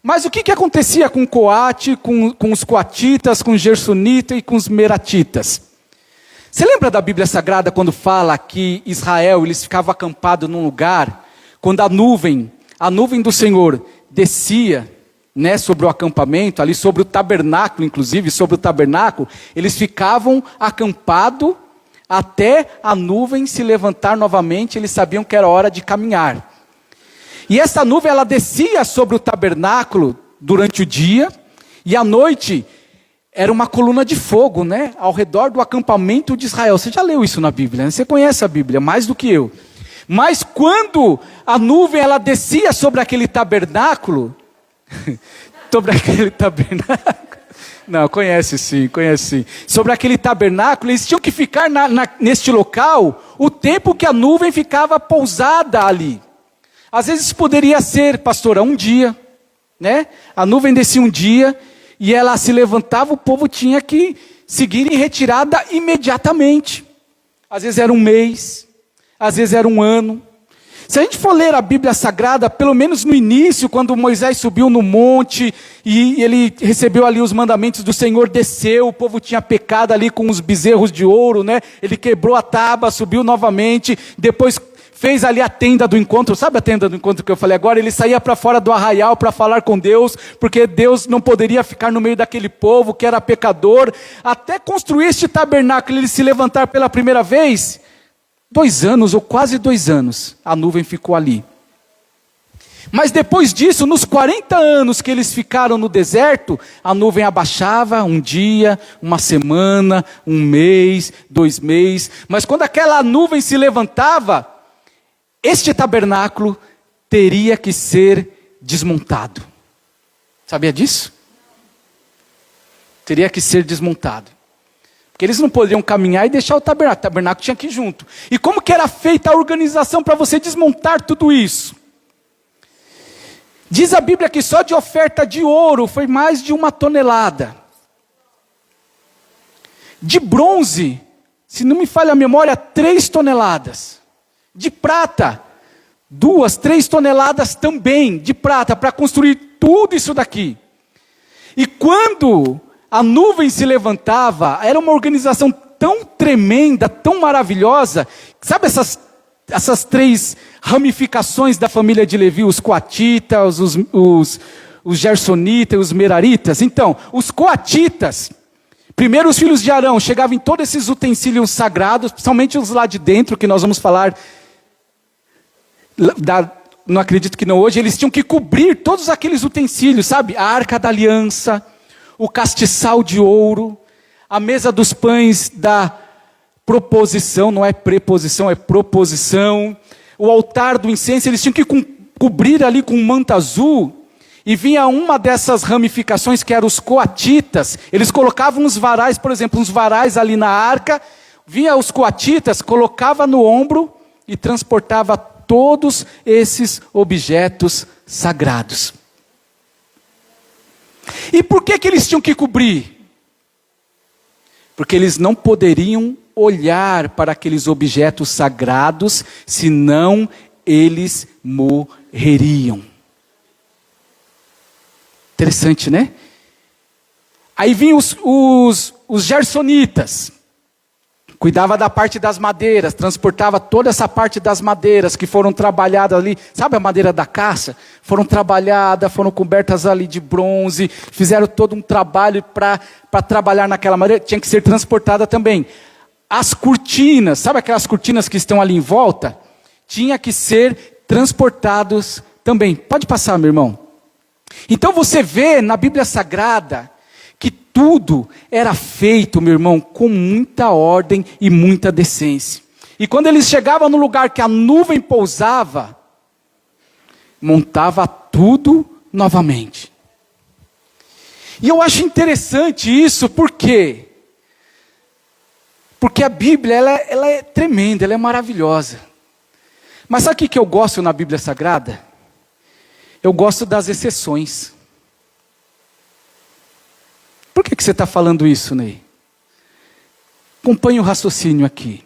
Mas o que acontecia com Coate, com os coatitas, com os gersonitas e com os meratitas? Você lembra da Bíblia Sagrada quando fala que Israel, eles ficavam acampados num lugar, quando a nuvem do Senhor descia, né, sobre o acampamento, ali sobre o tabernáculo, inclusive sobre o tabernáculo, eles ficavam acampados até a nuvem se levantar novamente, eles sabiam que era hora de caminhar. E essa nuvem, ela descia sobre o tabernáculo durante o dia, e à noite era uma coluna de fogo, né, ao redor do acampamento de Israel. Você já leu isso na Bíblia, né? Você conhece a Bíblia mais do que eu. Mas quando a nuvem ela descia sobre aquele tabernáculo, não, conhece sim. Sobre aquele tabernáculo, eles tinham que ficar neste local o tempo que a nuvem ficava pousada ali. Às vezes poderia ser, pastora, um dia, né? A nuvem descia um dia e ela se levantava, o povo tinha que seguir em retirada imediatamente. Às vezes era um mês, às vezes era um ano. Se a gente for ler a Bíblia Sagrada, pelo menos no início, quando Moisés subiu no monte e ele recebeu ali os mandamentos do Senhor, desceu, o povo tinha pecado ali com os bezerros de ouro, né? Ele quebrou a tábua, subiu novamente, depois fez ali a tenda do encontro. Sabe a tenda do encontro que eu falei agora? Ele saía para fora do arraial para falar com Deus, porque Deus não poderia ficar no meio daquele povo que era pecador. Até construir este tabernáculo, ele se levantar pela primeira vez, 2 anos, ou quase 2 anos, a nuvem ficou ali. Mas depois disso, nos 40 anos que eles ficaram no deserto, a nuvem abaixava um dia, uma semana, um mês, 2 meses. Mas quando aquela nuvem se levantava, este tabernáculo teria que ser desmontado. Sabia disso? Teria que ser desmontado. Porque eles não poderiam caminhar e deixar o tabernáculo tinha que ir junto. E como que era feita a organização para você desmontar tudo isso? Diz a Bíblia que só de oferta de ouro foi mais de 1 tonelada. De bronze, se não me falha a memória, 3 toneladas. De prata, 2, 3 toneladas também de prata, para construir tudo isso daqui. E quando a nuvem se levantava, era uma organização tão tremenda, tão maravilhosa. Sabe essas 3 ramificações da família de Levi, os coatitas, os gersonitas e os meraritas? Então, os coatitas, primeiro os filhos de Arão, chegavam em todos esses utensílios sagrados, principalmente os lá de dentro, que nós vamos falar, não acredito que não hoje, eles tinham que cobrir todos aqueles utensílios, sabe? A arca da aliança, o castiçal de ouro, a mesa dos pães da proposição, não é preposição, é proposição, o altar do incenso, eles tinham que cobrir ali com um manto azul, e vinha uma dessas ramificações que eram os coatitas, eles colocavam uns varais, por exemplo, uns varais ali na arca, vinha os coatitas, colocava no ombro e transportava todos esses objetos sagrados. E por que eles tinham que cobrir? Porque eles não poderiam olhar para aqueles objetos sagrados, senão eles morreriam. Interessante, né? Aí vinham os gersonitas, cuidava da parte das madeiras, transportava toda essa parte das madeiras que foram trabalhadas ali, sabe a madeira da caça? Foram trabalhadas, foram cobertas ali de bronze, fizeram todo um trabalho para trabalhar naquela madeira, tinha que ser transportada também. As cortinas, sabe aquelas cortinas que estão ali em volta? Tinha que ser transportados também. Pode passar, meu irmão. Então você vê na Bíblia Sagrada que tudo era feito, meu irmão, com muita ordem e muita decência. E quando eles chegavam no lugar que a nuvem pousava, montava tudo novamente. E eu acho interessante isso, por quê? Porque a Bíblia, ela é tremenda, ela é maravilhosa. Mas sabe o que eu gosto na Bíblia Sagrada? Eu gosto das exceções. Por que você está falando isso, Ney? Acompanhe o raciocínio aqui.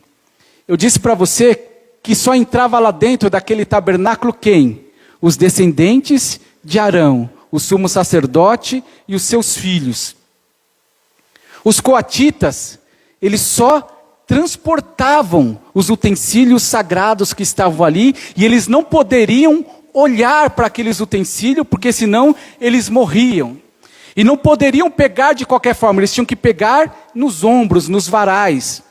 Eu disse para você que só entrava lá dentro daquele tabernáculo quem? Os descendentes de Arão, o sumo sacerdote e os seus filhos. Os coatitas, eles só transportavam os utensílios sagrados que estavam ali, e eles não poderiam olhar para aqueles utensílios, porque senão eles morriam. E não poderiam pegar de qualquer forma, eles tinham que pegar nos ombros, nos varais.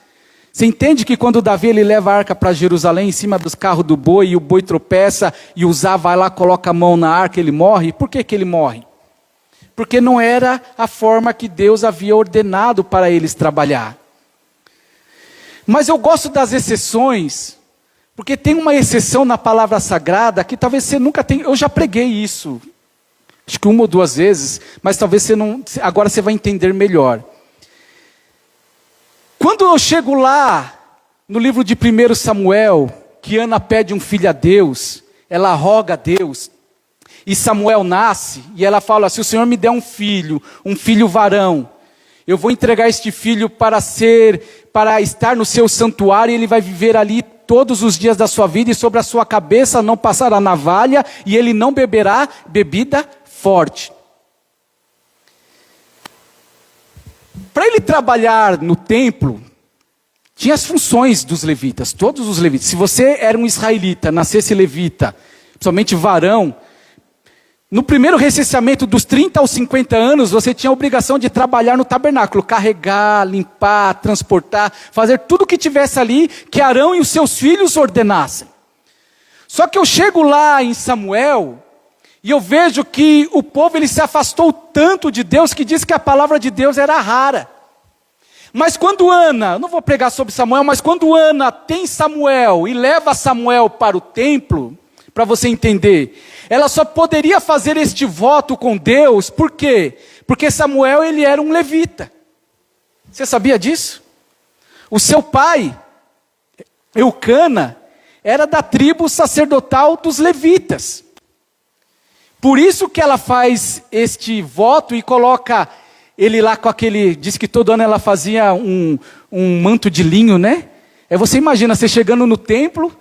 Você entende que quando Davi ele leva a arca para Jerusalém, em cima dos carros do boi, e o boi tropeça, e Uzá vai lá, coloca a mão na arca, ele morre? Por que ele morre? Porque não era a forma que Deus havia ordenado para eles trabalhar. Mas eu gosto das exceções, Porque tem uma exceção na palavra sagrada que talvez você nunca tenha. Eu já preguei isso, acho que uma ou duas vezes, mas talvez você não. Agora você vai entender melhor. Quando eu chego lá, no livro de 1 Samuel, que Ana pede um filho a Deus, ela roga a Deus, e Samuel nasce, e ela fala: se o Senhor me der um filho varão, eu vou entregar este filho para estar no seu santuário, e ele vai viver ali todos os dias da sua vida, e sobre a sua cabeça não passará navalha, e ele não beberá bebida forte. Para ele trabalhar no templo, tinha as funções dos levitas, todos os levitas. Se você era um israelita, nascesse levita, principalmente varão, no primeiro recenseamento dos 30 aos 50 anos, você tinha a obrigação de trabalhar no tabernáculo, carregar, limpar, transportar, fazer tudo o que tivesse ali, que Arão e os seus filhos ordenassem. Só que eu chego lá em Samuel, e eu vejo que o povo ele se afastou tanto de Deus, que diz que a palavra de Deus era rara. Mas quando Ana, não vou pregar sobre Samuel, mas quando Ana tem Samuel e leva Samuel para o templo, para você entender, ela só poderia fazer este voto com Deus, por quê? Porque Samuel ele era um levita. Você sabia disso? O seu pai, Eucana, era da tribo sacerdotal dos levitas. Por isso que ela faz este voto e coloca ele lá com aquele, diz que todo ano ela fazia um manto de linho, né? Aí você imagina, você chegando no templo,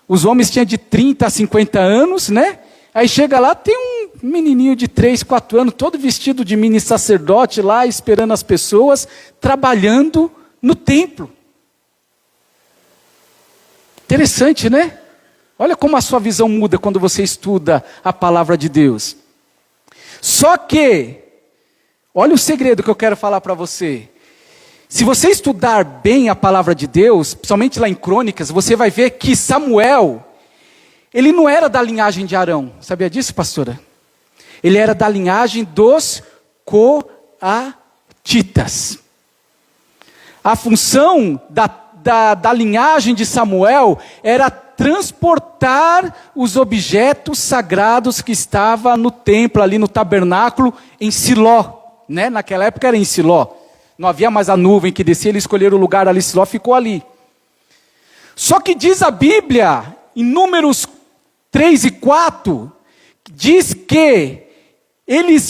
os homens tinham de 30 a 50 anos, né? Aí chega lá, tem um menininho de 3, 4 anos, todo vestido de mini sacerdote lá, esperando as pessoas, trabalhando no templo. Interessante, né? Olha como a sua visão muda quando você estuda a palavra de Deus. Só que, olha o segredo que eu quero falar para você. Se você estudar bem a palavra de Deus, principalmente lá em Crônicas, você vai ver que Samuel, ele não era da linhagem de Arão. Sabia disso, pastora? Ele era da linhagem dos coatitas. A função da linhagem de Samuel era transportar os objetos sagrados que estavam no templo, ali no tabernáculo, em Siló. Né? Naquela época era em Siló. Não havia mais a nuvem que descia, eles escolheram o lugar ali, Siló ficou ali. Só que diz a Bíblia, em Números 3 e 4, diz que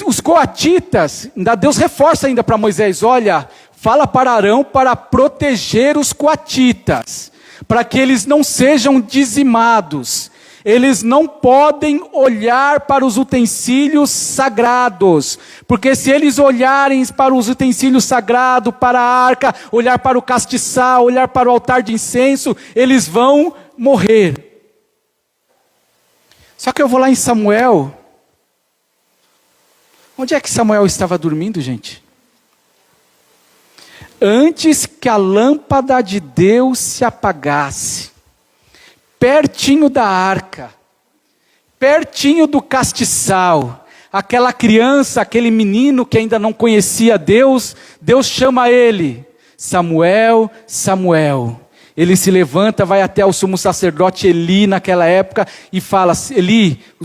os coatitas, Deus reforça ainda para Moisés, olha, fala para Arão para proteger os coatitas, para que eles não sejam dizimados. Eles não podem olhar para os utensílios sagrados, porque se eles olharem para os utensílios sagrados, para a arca, olhar para o castiçal, olhar para o altar de incenso, eles vão morrer. Só que eu vou lá em Samuel. Onde é que Samuel estava dormindo, gente? Antes que a lâmpada de Deus se apagasse, pertinho da arca, pertinho do castiçal, aquela criança, aquele menino que ainda não conhecia Deus, Deus chama ele, Samuel, Samuel. Ele se levanta, vai até o sumo sacerdote Eli naquela época e fala, Eli, o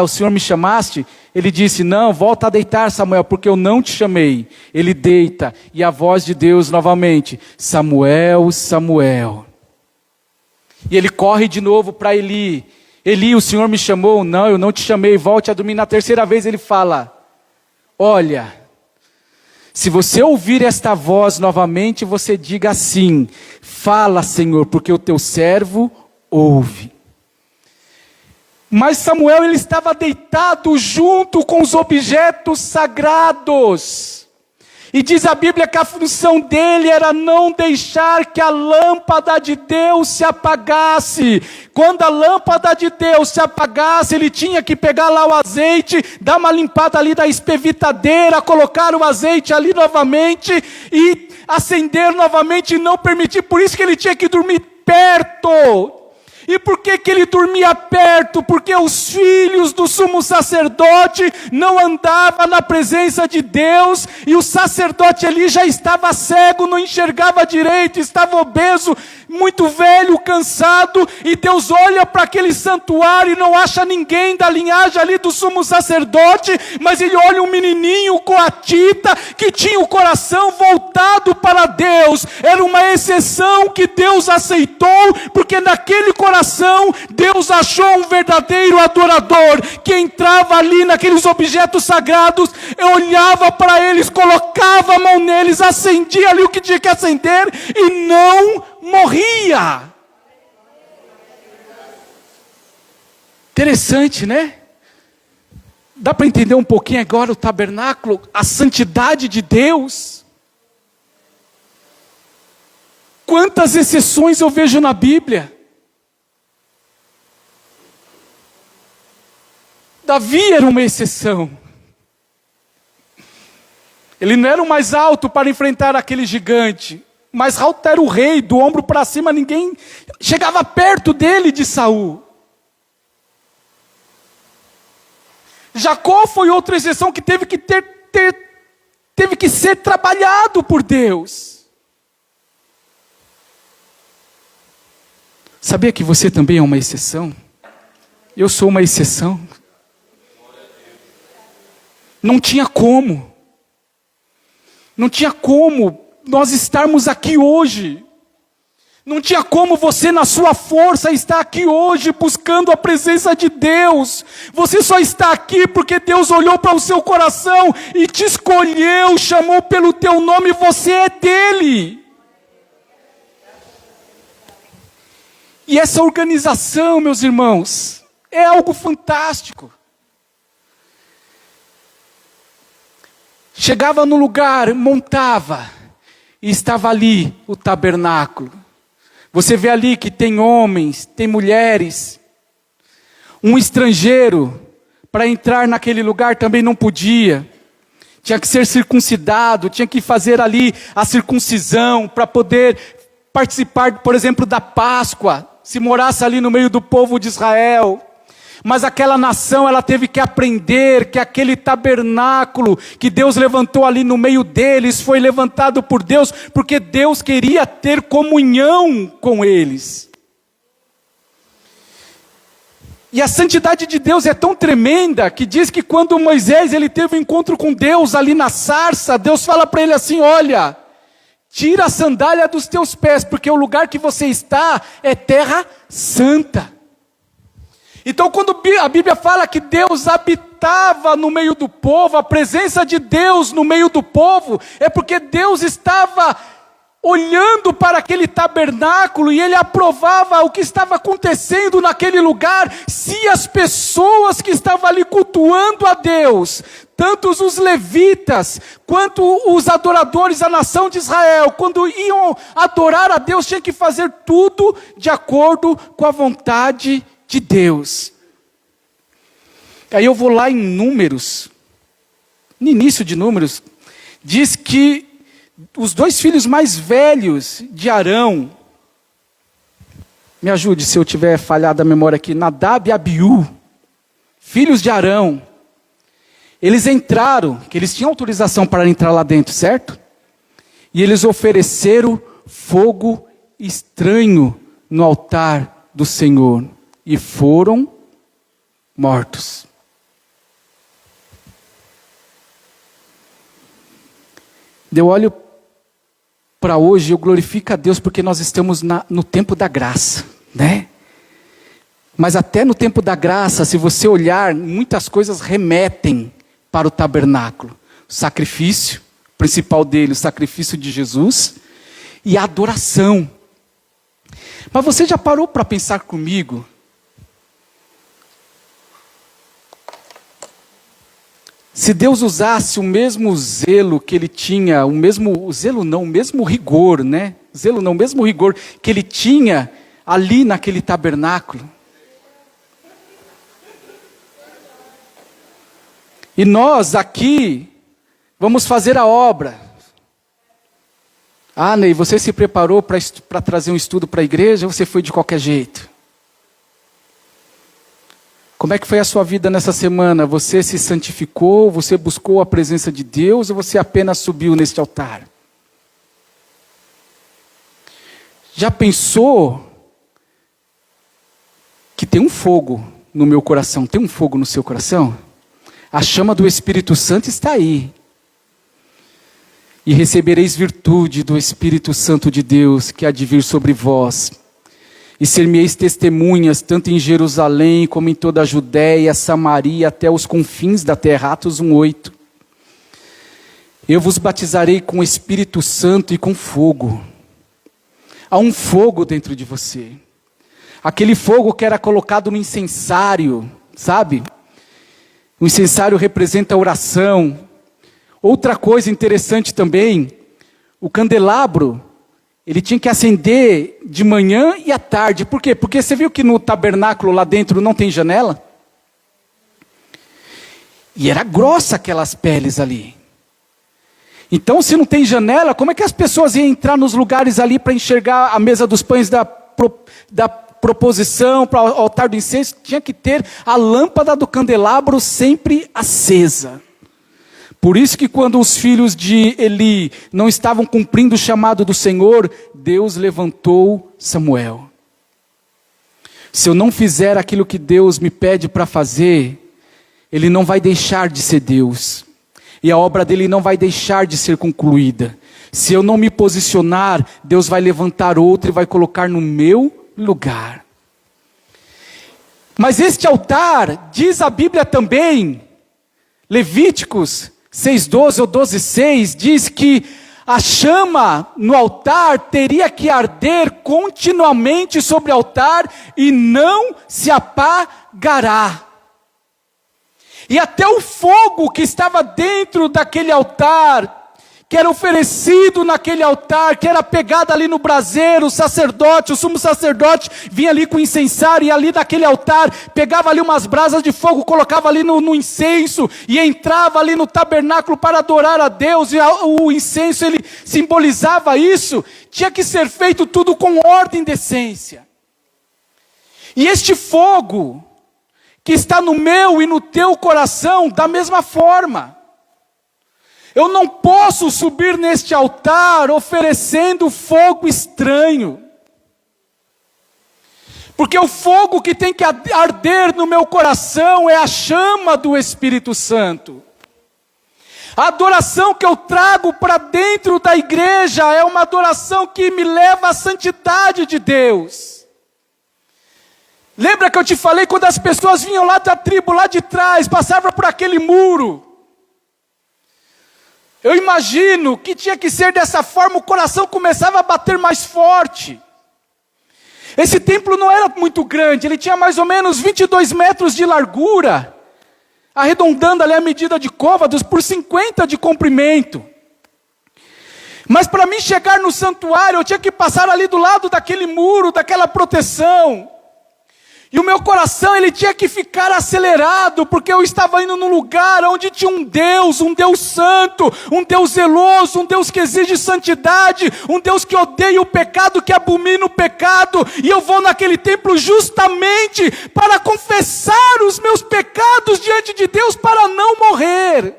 Senhor me chamaste? Ele disse, não, volta a deitar, Samuel, porque eu não te chamei. Ele deita, e a voz de Deus novamente, Samuel, Samuel. E ele corre de novo para Eli, Eli, o Senhor me chamou? Não, eu não te chamei, volte a dormir. Na terceira vez ele fala, olha, se você ouvir esta voz novamente, você diga assim, fala, Senhor, porque o teu servo ouve. Mas Samuel, ele estava deitado junto com os objetos sagrados. E diz a Bíblia que a função dele era não deixar que a lâmpada de Deus se apagasse. Quando a lâmpada de Deus se apagasse, ele tinha que pegar lá o azeite, dar uma limpada ali da espevitadeira, colocar o azeite ali novamente e acender novamente e não permitir. Por isso que ele tinha que dormir perto. E por que que ele dormia perto? Porque os filhos do sumo sacerdote não andavam na presença de Deus, e o sacerdote ali já estava cego, não enxergava direito, estava obeso, muito velho, cansado, e Deus olha para aquele santuário e não acha ninguém da linhagem ali do sumo sacerdote, mas ele olha um menininho coatita, que tinha o coração voltado para Deus. Era uma exceção que Deus aceitou, porque naquele coração Deus achou um verdadeiro adorador, que entrava ali naqueles objetos sagrados, olhava para eles, colocava a mão neles, acendia ali o que tinha que acender, e não morria. Interessante, né? Dá para entender um pouquinho agora o tabernáculo, a santidade de Deus? Quantas exceções eu vejo na Bíblia? Davi era uma exceção. Ele não era o mais alto para enfrentar aquele gigante, mas alto era o rei, do ombro para cima ninguém chegava perto dele, de Saul. Jacó foi outra exceção que teve que ser trabalhado por Deus. Sabia que você também é uma exceção? Eu sou uma exceção. Não tinha como nós estarmos aqui hoje. Não tinha como você, na sua força, estar aqui hoje buscando a presença de Deus. Você só está aqui porque Deus olhou para o seu coração e te escolheu, chamou pelo teu nome, você é dele. E essa organização, meus irmãos, é algo fantástico. Chegava no lugar, montava, e estava ali o tabernáculo. Você vê ali que tem homens, tem mulheres. Um estrangeiro, para entrar naquele lugar também não podia. Tinha que ser circuncidado, tinha que fazer ali a circuncisão para poder participar, por exemplo, da Páscoa, se morasse ali no meio do povo de Israel. Mas aquela nação, ela teve que aprender que aquele tabernáculo que Deus levantou ali no meio deles, foi levantado por Deus, porque Deus queria ter comunhão com eles. E a santidade de Deus é tão tremenda, que diz que quando Moisés ele teve um encontro com Deus ali na sarça, Deus fala para ele assim, olha, tira a sandália dos teus pés, porque o lugar que você está é terra santa. Então quando a Bíblia fala que Deus habitava no meio do povo, a presença de Deus no meio do povo, é porque Deus estava olhando para aquele tabernáculo e Ele aprovava o que estava acontecendo naquele lugar, se as pessoas que estavam ali cultuando a Deus, tanto os levitas, quanto os adoradores da nação de Israel, quando iam adorar a Deus, tinham que fazer tudo de acordo com a vontade de Deus. Aí eu vou lá em Números, no início de Números, diz que os dois filhos mais velhos de Arão, me ajude se eu tiver falhado a memória aqui, Nadab e Abiú, filhos de Arão, eles entraram, que eles tinham autorização para entrar lá dentro, certo? E eles ofereceram fogo estranho no altar do Senhor. E foram mortos. Eu olho para hoje, eu glorifico a Deus porque nós estamos no tempo da graça, né? Mas até no tempo da graça, se você olhar, muitas coisas remetem para o tabernáculo. O sacrifício, o principal dele, o sacrifício de Jesus, e a adoração. Mas você já parou para pensar comigo? Se Deus usasse o mesmo zelo que Ele tinha, o mesmo rigor, né? O mesmo rigor que Ele tinha ali naquele tabernáculo. E nós aqui vamos fazer a obra. Ah, Ney, você se preparou para trazer um estudo para a igreja ou você foi de qualquer jeito? Como é que foi a sua vida nessa semana? Você se santificou? Você buscou a presença de Deus? Ou você apenas subiu neste altar? Já pensou que tem um fogo no meu coração? Tem um fogo no seu coração? A chama do Espírito Santo está aí. E recebereis virtude do Espírito Santo de Deus, que há de vir sobre vós. E ser-me-eis testemunhas, tanto em Jerusalém, como em toda a Judéia, Samaria, até os confins da terra. Atos 1:8. Eu vos batizarei com o Espírito Santo e com fogo. Há um fogo dentro de você. Aquele fogo que era colocado no incensário, sabe? O incensário representa a oração. Outra coisa interessante também, o candelabro, ele tinha que acender de manhã e à tarde. Por quê? Porque você viu que no tabernáculo lá dentro não tem janela? E era grossa aquelas peles ali. Então, se não tem janela, como é que as pessoas iam entrar nos lugares ali para enxergar a mesa dos pães da proposição, para o altar do incenso? Tinha que ter a lâmpada do candelabro sempre acesa. Por isso que quando os filhos de Eli não estavam cumprindo o chamado do Senhor, Deus levantou Samuel. Se eu não fizer aquilo que Deus me pede para fazer, Ele não vai deixar de ser Deus. E a obra dele não vai deixar de ser concluída. Se eu não me posicionar, Deus vai levantar outro e vai colocar no meu lugar. Mas este altar, diz a Bíblia também, Levíticos 6:12 ou 12:6, diz que a chama no altar teria que arder continuamente sobre o altar e não se apagará. E até o fogo que estava dentro daquele altar, que era oferecido naquele altar, que era pegado ali no braseiro, o sacerdote, o sumo sacerdote, vinha ali com o incensário, e ali naquele altar, pegava ali umas brasas de fogo, colocava ali no incenso, e entrava ali no tabernáculo para adorar a Deus, e o incenso, ele simbolizava isso. Tinha que ser feito tudo com ordem e decência. E este fogo, que está no meu e no teu coração, da mesma forma. Eu não posso subir neste altar oferecendo fogo estranho. Porque o fogo que tem que arder no meu coração é a chama do Espírito Santo. A adoração que eu trago para dentro da igreja é uma adoração que me leva à santidade de Deus. Lembra que eu te falei quando as pessoas vinham lá da tribo, lá de trás, passavam por aquele muro? Eu imagino que tinha que ser dessa forma, o coração começava a bater mais forte. Esse templo não era muito grande, ele tinha mais ou menos 22 metros de largura, arredondando ali a medida de côvados por 50 de comprimento. Mas para mim chegar no santuário, eu tinha que passar ali do lado daquele muro, daquela proteção. E o meu coração, ele tinha que ficar acelerado, porque eu estava indo num lugar onde tinha um Deus santo, um Deus zeloso, um Deus que exige santidade, um Deus que odeia o pecado, que abomina o pecado, e eu vou naquele templo justamente para confessar os meus pecados diante de Deus, para não morrer.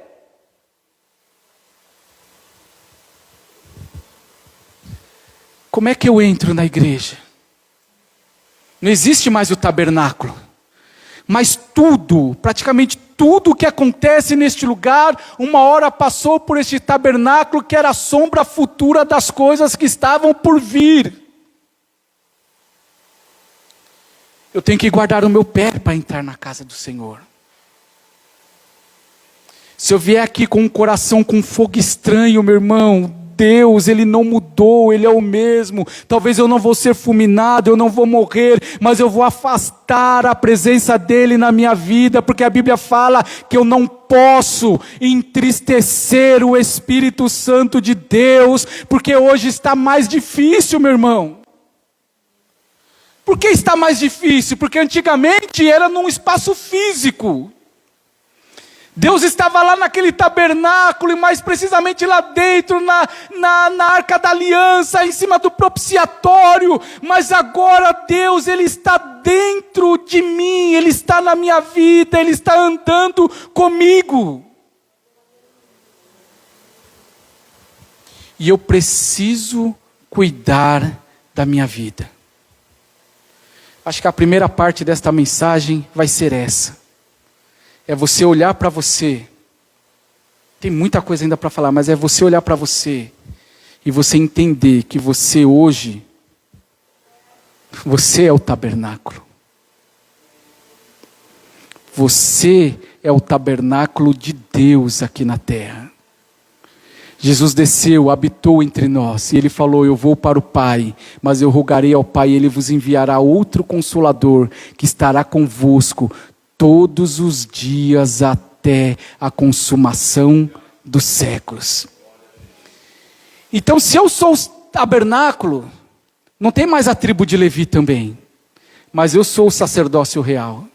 Como é que eu entro na igreja? Não existe mais o tabernáculo, mas tudo, praticamente tudo que acontece neste lugar, uma hora passou por este tabernáculo que era a sombra futura das coisas que estavam por vir. Eu tenho que guardar o meu pé para entrar na casa do Senhor. Se eu vier aqui com um coração com fogo estranho, meu irmão, Deus, Ele não mudou, Ele é o mesmo. Talvez eu não vou ser fulminado, eu não vou morrer, mas eu vou afastar a presença dEle na minha vida, porque a Bíblia fala que eu não posso entristecer o Espírito Santo de Deus, porque hoje está mais difícil, meu irmão. Por que está mais difícil? Porque antigamente era num espaço físico. Deus estava lá naquele tabernáculo, e mais precisamente lá dentro, na Arca da Aliança, em cima do propiciatório. Mas agora Deus, Ele está dentro de mim, Ele está na minha vida, Ele está andando comigo. E eu preciso cuidar da minha vida. Acho que a primeira parte desta mensagem vai ser essa. É você olhar para você. Tem muita coisa ainda para falar, mas é você olhar para você e você entender que você hoje, você é o tabernáculo. Você é o tabernáculo de Deus aqui na terra. Jesus desceu, habitou entre nós, e Ele falou: eu vou para o Pai, mas eu rogarei ao Pai, e Ele vos enviará outro Consolador, que estará convosco todos os dias até a consumação dos séculos. Então, se eu sou o tabernáculo, não tem mais a tribo de Levi também, mas eu sou o sacerdócio real.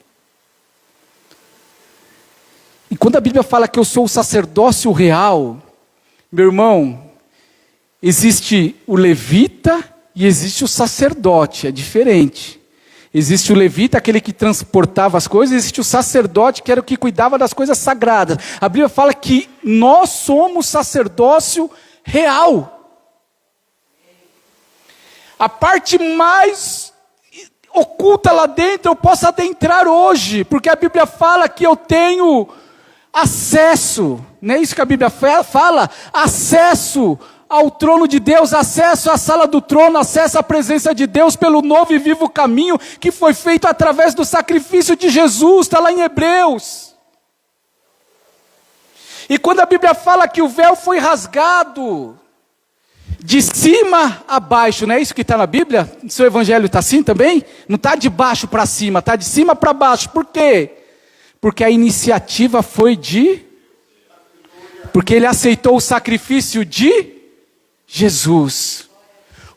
E quando a Bíblia fala que eu sou o sacerdócio real, meu irmão, existe o levita e existe o sacerdote, é diferente. Existe o levita, aquele que transportava as coisas, existe o sacerdote, que era o que cuidava das coisas sagradas. A Bíblia fala que nós somos sacerdócio real. A parte mais oculta lá dentro eu posso adentrar hoje, porque a Bíblia fala que eu tenho acesso, não é isso que a Bíblia fala? Acesso ao trono de Deus, acesso à sala do trono, acesso à presença de Deus pelo novo e vivo caminho que foi feito através do sacrifício de Jesus, está lá em Hebreus. E quando a Bíblia fala que o véu foi rasgado de cima a baixo, não é isso que está na Bíblia? No seu evangelho está assim também? Não está de baixo para cima, está de cima para baixo. Por quê? Porque a iniciativa foi porque Ele aceitou o sacrifício de Jesus.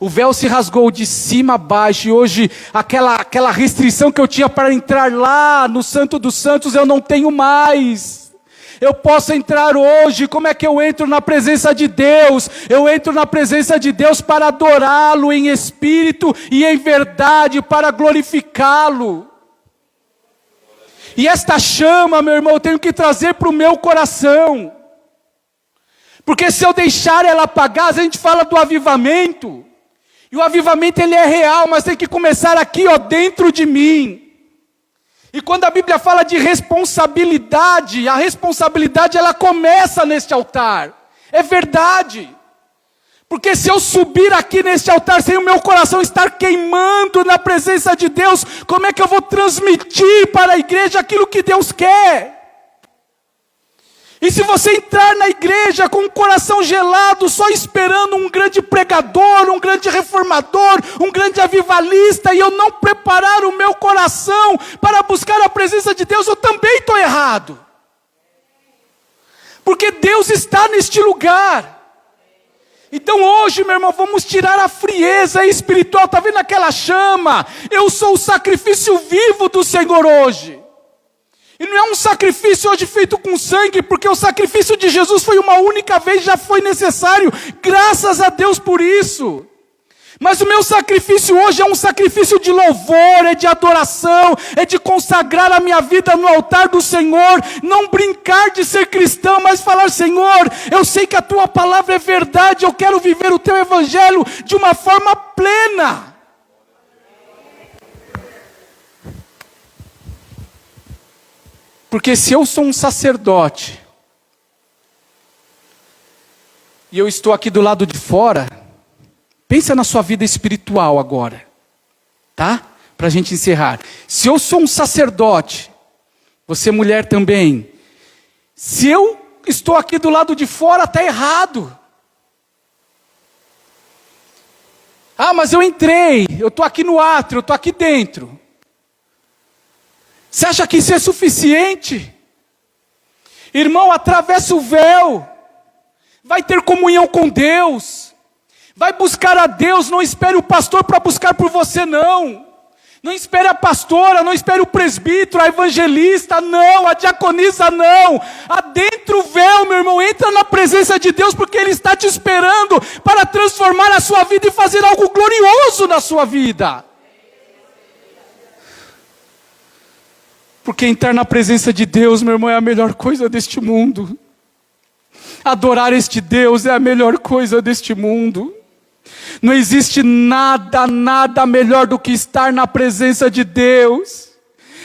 O véu se rasgou de cima a baixo, e hoje aquela restrição que eu tinha para entrar lá no Santo dos Santos, eu não tenho mais. Eu posso entrar hoje. Como é que eu entro na presença de Deus? Eu entro na presença de Deus para adorá-lo em espírito e em verdade, para glorificá-lo. E esta chama, meu irmão, eu tenho que trazer para o meu coração. Porque se eu deixar ela apagar, a gente fala do avivamento. E o avivamento ele é real, mas tem que começar aqui, ó, dentro de mim. E quando a Bíblia fala de responsabilidade, a responsabilidade ela começa neste altar. É verdade. Porque se eu subir aqui neste altar sem o meu coração estar queimando na presença de Deus, como é que eu vou transmitir para a igreja aquilo que Deus quer? E se você entrar na igreja com o coração gelado, só esperando um grande pregador, um grande reformador, um grande avivalista, e eu não preparar o meu coração para buscar a presença de Deus, eu também estou errado. Porque Deus está neste lugar. Então hoje, meu irmão, vamos tirar a frieza espiritual. Está vendo aquela chama? Eu sou o sacrifício vivo do Senhor hoje. E não é um sacrifício hoje feito com sangue, porque o sacrifício de Jesus foi uma única vez, já foi necessário. Graças a Deus por isso. Mas o meu sacrifício hoje é um sacrifício de louvor, é de adoração, é de consagrar a minha vida no altar do Senhor. Não brincar de ser cristão, mas falar: Senhor, eu sei que a Tua palavra é verdade, eu quero viver o Teu Evangelho de uma forma plena. Porque se eu sou um sacerdote, e eu estou aqui do lado de fora, pensa na sua vida espiritual agora, tá? Para a gente encerrar. Se eu sou um sacerdote, você mulher também, se eu estou aqui do lado de fora, está errado. Ah, mas eu entrei, eu estou aqui no átrio, eu estou aqui dentro. Você acha que isso é suficiente? Irmão, atravessa o véu. Vai ter comunhão com Deus. Vai buscar a Deus. Não espere o pastor para buscar por você, não. Não espere a pastora, não espere o presbítero, a evangelista, não, a diaconisa, não. Adentra o véu, meu irmão, entra na presença de Deus, porque Ele está te esperando para transformar a sua vida e fazer algo glorioso na sua vida. Porque entrar na presença de Deus, meu irmão, é a melhor coisa deste mundo. Adorar este Deus é a melhor coisa deste mundo. Não existe nada melhor do que estar na presença de Deus.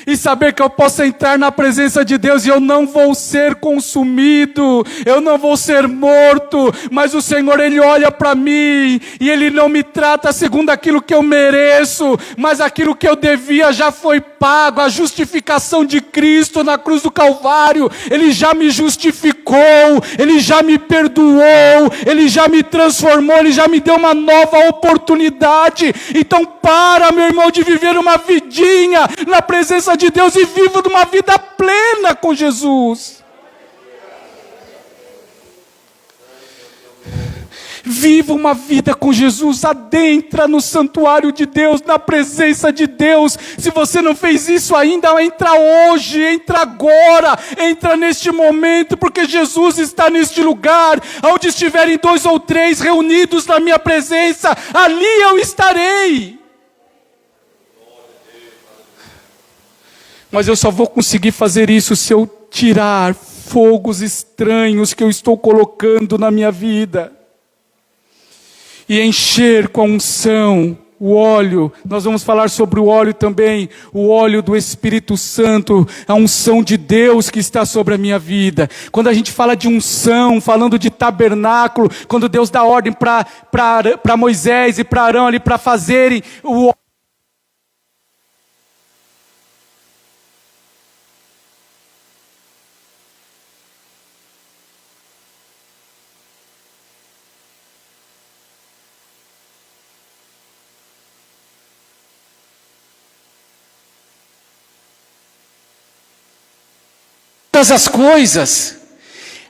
E saber que eu posso entrar na presença de Deus e eu não vou ser consumido, eu não vou ser morto, mas o Senhor, Ele olha para mim e Ele não me trata segundo aquilo que eu mereço, mas aquilo que eu devia já foi pago, a justificação de Cristo na cruz do Calvário. Ele já me justificou, Ele já me perdoou, Ele já me transformou, Ele já me deu uma nova oportunidade. Então para, meu irmão, de viver uma vidinha na presença de Deus e viva de uma vida plena com Jesus. Viva uma vida com Jesus, adentra no santuário de Deus, na presença de Deus. Se você não fez isso ainda, entra hoje, entra agora, entra neste momento, porque Jesus está neste lugar. Onde estiverem 2 ou 3 reunidos na minha presença, ali eu estarei. Mas eu só vou conseguir fazer isso se eu tirar fogos estranhos que eu estou colocando na minha vida. E encher com a unção, o óleo. Nós vamos falar sobre o óleo também. O óleo do Espírito Santo. A unção de Deus que está sobre a minha vida. Quando a gente fala de unção, falando de tabernáculo. Quando Deus dá ordem para Moisés e para Arão ali para fazerem o óleo. Todas as coisas,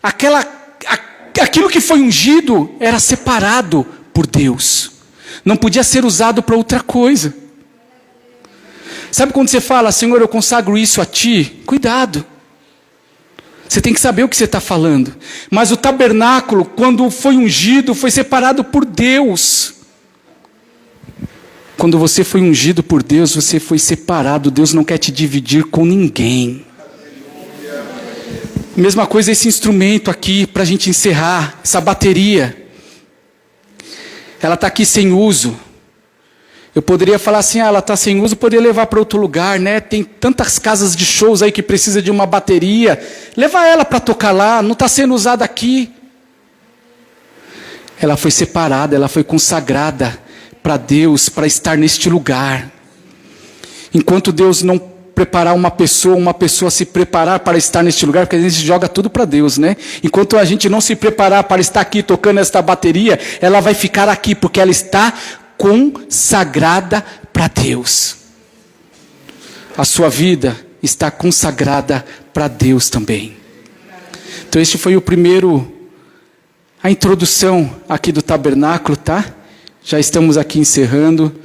aquilo que foi ungido era separado por Deus, não podia ser usado para outra coisa. Sabe quando você fala, Senhor, eu consagro isso a Ti? Cuidado, você tem que saber o que você está falando. Mas o tabernáculo, quando foi ungido, foi separado por Deus. Quando você foi ungido por Deus, você foi separado. Deus não quer te dividir com ninguém. Mesma coisa esse instrumento aqui, para a gente encerrar, essa bateria. Ela está aqui sem uso. Eu poderia falar assim, ela está sem uso, poderia levar para outro lugar, né? Tem tantas casas de shows aí que precisa de uma bateria. Leva ela para tocar lá, não está sendo usada aqui. Ela foi separada, ela foi consagrada para Deus, para estar neste lugar. Enquanto Deus não preparar uma pessoa se preparar para estar neste lugar, porque a gente joga tudo para Deus, né? Enquanto a gente não se preparar para estar aqui tocando esta bateria, ela vai ficar aqui, porque ela está consagrada para Deus. A sua vida está consagrada para Deus também. Então este foi a introdução aqui do tabernáculo, tá? Já estamos aqui encerrando.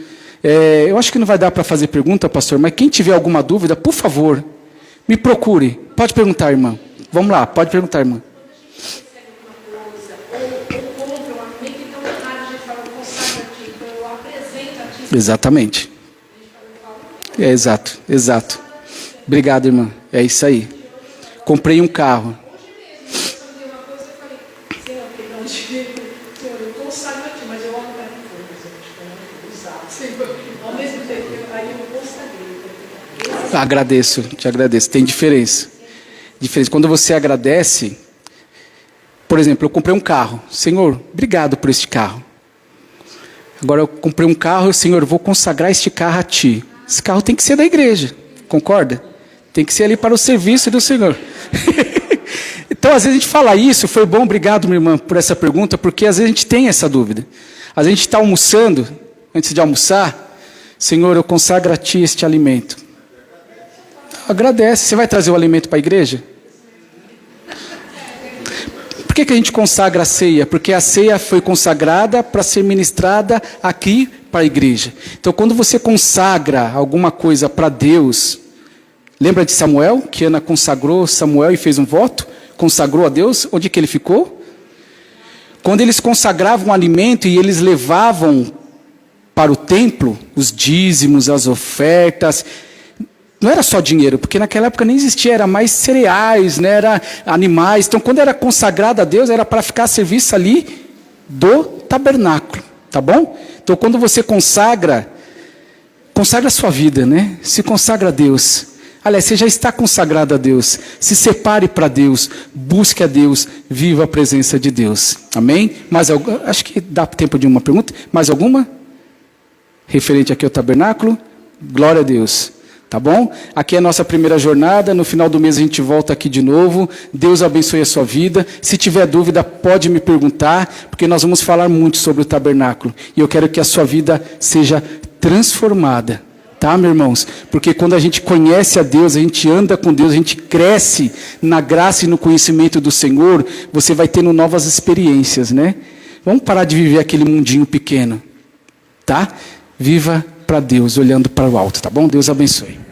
Eu acho que não vai dar para fazer pergunta, pastor, mas quem tiver alguma dúvida, por favor, me procure. Pode perguntar, irmã. Vamos lá, pode perguntar, irmã. Exatamente. Exato. Obrigado, irmã. É isso aí. Comprei um carro. Agradeço, te agradeço. Tem diferença. Quando você agradece, por exemplo, eu comprei um carro. Senhor, obrigado por este carro. Agora eu comprei um carro, Senhor, eu vou consagrar este carro a Ti. Esse carro tem que ser da igreja, concorda? Tem que ser ali para o serviço do Senhor. Então, às vezes a gente fala isso, foi bom, obrigado, minha irmã, por essa pergunta, porque às vezes a gente tem essa dúvida. Às vezes a gente está almoçando, antes de almoçar, Senhor, eu consagro a Ti este alimento. Agradece. Você vai trazer o alimento para a igreja? Por que a gente consagra a ceia? Porque a ceia foi consagrada para ser ministrada aqui para a igreja. Então, quando você consagra alguma coisa para Deus, lembra de Samuel, que Ana consagrou Samuel e fez um voto? Consagrou a Deus, onde que ele ficou? Quando eles consagravam o alimento e eles levavam para o templo, os dízimos, as ofertas, não era só dinheiro, porque naquela época nem existia, era mais cereais, né? Era animais. Então, quando era consagrado a Deus, era para ficar a serviço ali do tabernáculo, tá bom? Então, quando você consagra a sua vida, né? Se consagra a Deus. Aliás, você já está consagrado a Deus. Se separe para Deus, busque a Deus, viva a presença de Deus. Amém? Acho que dá tempo de uma pergunta. Mais alguma? Referente aqui ao tabernáculo? Glória a Deus. Tá bom? Aqui é a nossa primeira jornada. No final do mês a gente volta aqui de novo. Deus abençoe a sua vida. Se tiver dúvida, pode me perguntar, porque nós vamos falar muito sobre o tabernáculo. E eu quero que a sua vida seja transformada. Tá, meus irmãos? Porque quando a gente conhece a Deus, a gente anda com Deus, a gente cresce na graça e no conhecimento do Senhor, você vai tendo novas experiências, né? Vamos parar de viver aquele mundinho pequeno. Tá? Viva para Deus, olhando para o alto, tá bom? Deus abençoe.